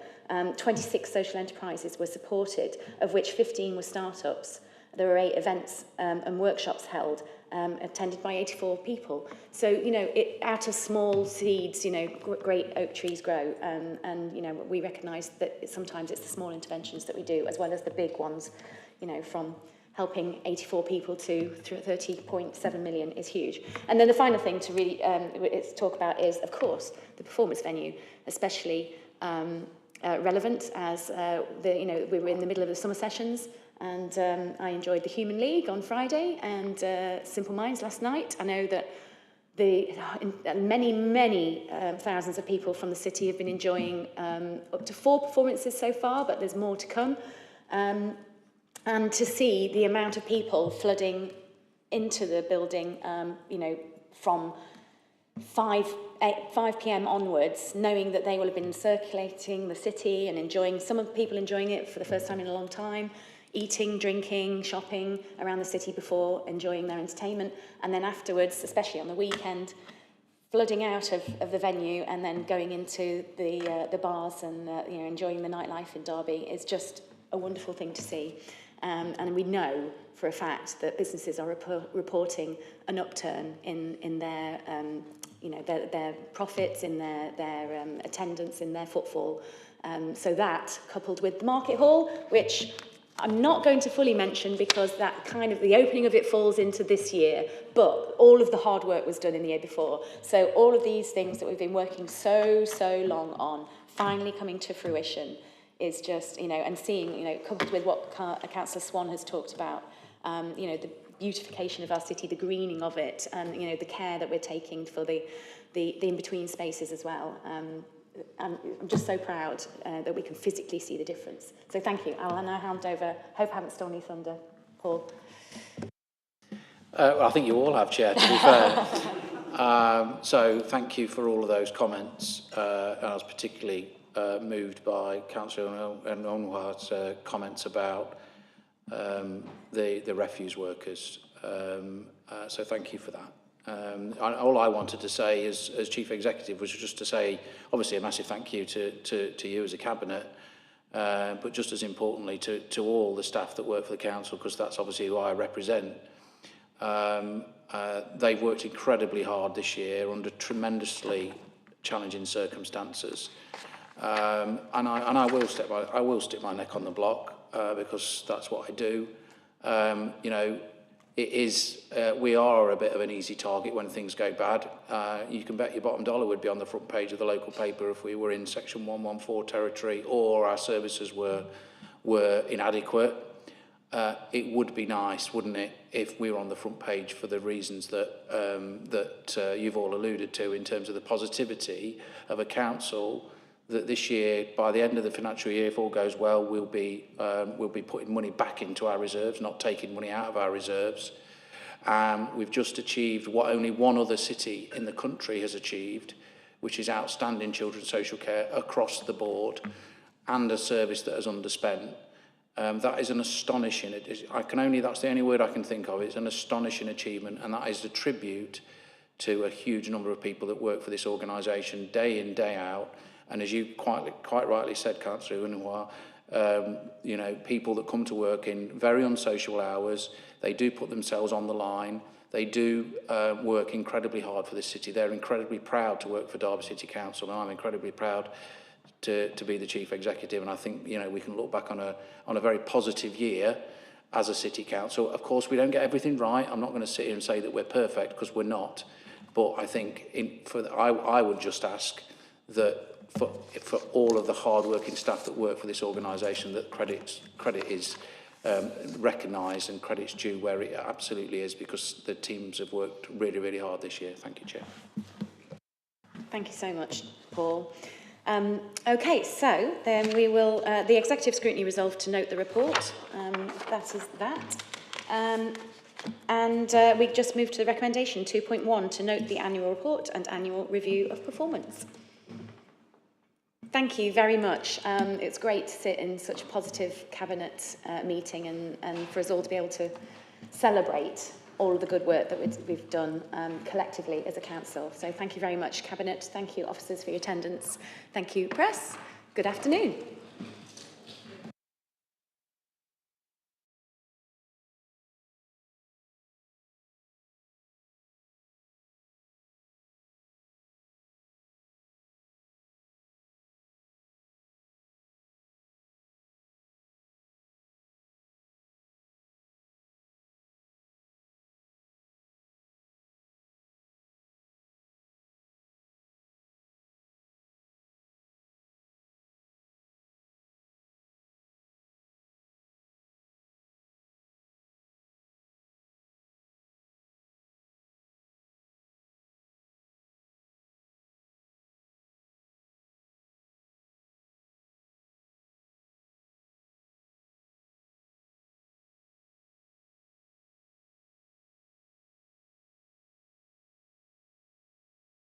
26 social enterprises were supported, of which 15 were startups. There were 8 events and workshops held, attended by 84 people. So, out of small seeds, great oak trees grow. And we recognise that sometimes it's the small interventions that we do, as well as the big ones, from helping 84 people to 30.7 million is huge. And then the final thing to really talk about is, of course, the performance venue, especially relevant as we were in the middle of the summer sessions. And I enjoyed the Human League on Friday and Simple Minds last night. I know that many thousands of people from the city have been enjoying up to 4 performances so far, but there's more to come. And to see the amount of people flooding into the building, from 5 p.m. onwards, knowing that they will have been circulating the city and enjoying, some of the people enjoying it for the first time in a long time, eating, drinking, shopping around the city before enjoying their entertainment, and then afterwards, especially on the weekend, flooding out of the venue and then going into the bars and enjoying the nightlife in Derby is just a wonderful thing to see. And we know for a fact that businesses are reporting an upturn in their their profits, in their attendance, in their footfall. So that, coupled with Market Hall, which I'm not going to fully mention because that kind of, the opening of it falls into this year, but all of the hard work was done in the year before. So all of these things that we've been working so long on, finally coming to fruition, is just, and seeing, coupled with what Councillor Swan has talked about, the beautification of our city, the greening of it, and, the care that we're taking for the in-between spaces as well. I'm just so proud that we can physically see the difference. So thank you. I'll now hand over. Hope I haven't stolen your thunder, Paul. Well, I think you all have, Chair, to be fair. So thank you for all of those comments. I was particularly moved by Councillor Onwar's comments about the refuse workers. So thank you for that. All I wanted to say as Chief Executive was just to say, obviously, a massive thank you to you as a Cabinet, but just as importantly to all the staff that work for the Council, because that's obviously who I represent. They've worked incredibly hard this year under tremendously challenging circumstances. And I will stick my neck on the block because that's what I do. It is, we are a bit of an easy target when things go bad. You can bet your bottom dollar would be on the front page of the local paper if we were in Section 114 territory or our services were inadequate. it would be nice, wouldn't it, if we were on the front page for the reasons that you've all alluded to in terms of the positivity of a council that this year, by the end of the financial year, if all goes well, we'll be putting money back into our reserves, not taking money out of our reserves. We've just achieved what only one other city in the country has achieved, which is outstanding children's social care across the board, and a service that has underspent. That is an astonishing, that's the only word I can think of, it's an astonishing achievement, and that is a tribute to a huge number of people that work for this organisation day in, day out. And as you quite rightly said, Councillor Unwar, you know, people that come to work in very unsocial hours, they do put themselves on the line, they do work incredibly hard for this city, they're incredibly proud to work for Derby City Council, and I'm incredibly proud to be the Chief Executive, and I think, you know, we can look back on a very positive year as a City Council. Of course, we don't get everything right. I'm not going to sit here and say that we're perfect, because we're not. But I think I would just ask that for all of the hard-working staff that work for this organisation, that credit is recognised and credit's due where it absolutely is, because the teams have worked really, really hard this year. Thank you, Chair. Thank you so much, Paul. Okay, so then we will, the Executive Scrutiny resolved to note the report. That is that. And we just move to the recommendation 2.1 to note the annual report and annual review of performance. Thank you very much. It's great to sit in such a positive Cabinet meeting and for us all to be able to celebrate all of the good work that we've done collectively as a council. So thank you very much, Cabinet. Thank you, officers, for your attendance. Thank you, press. Good afternoon.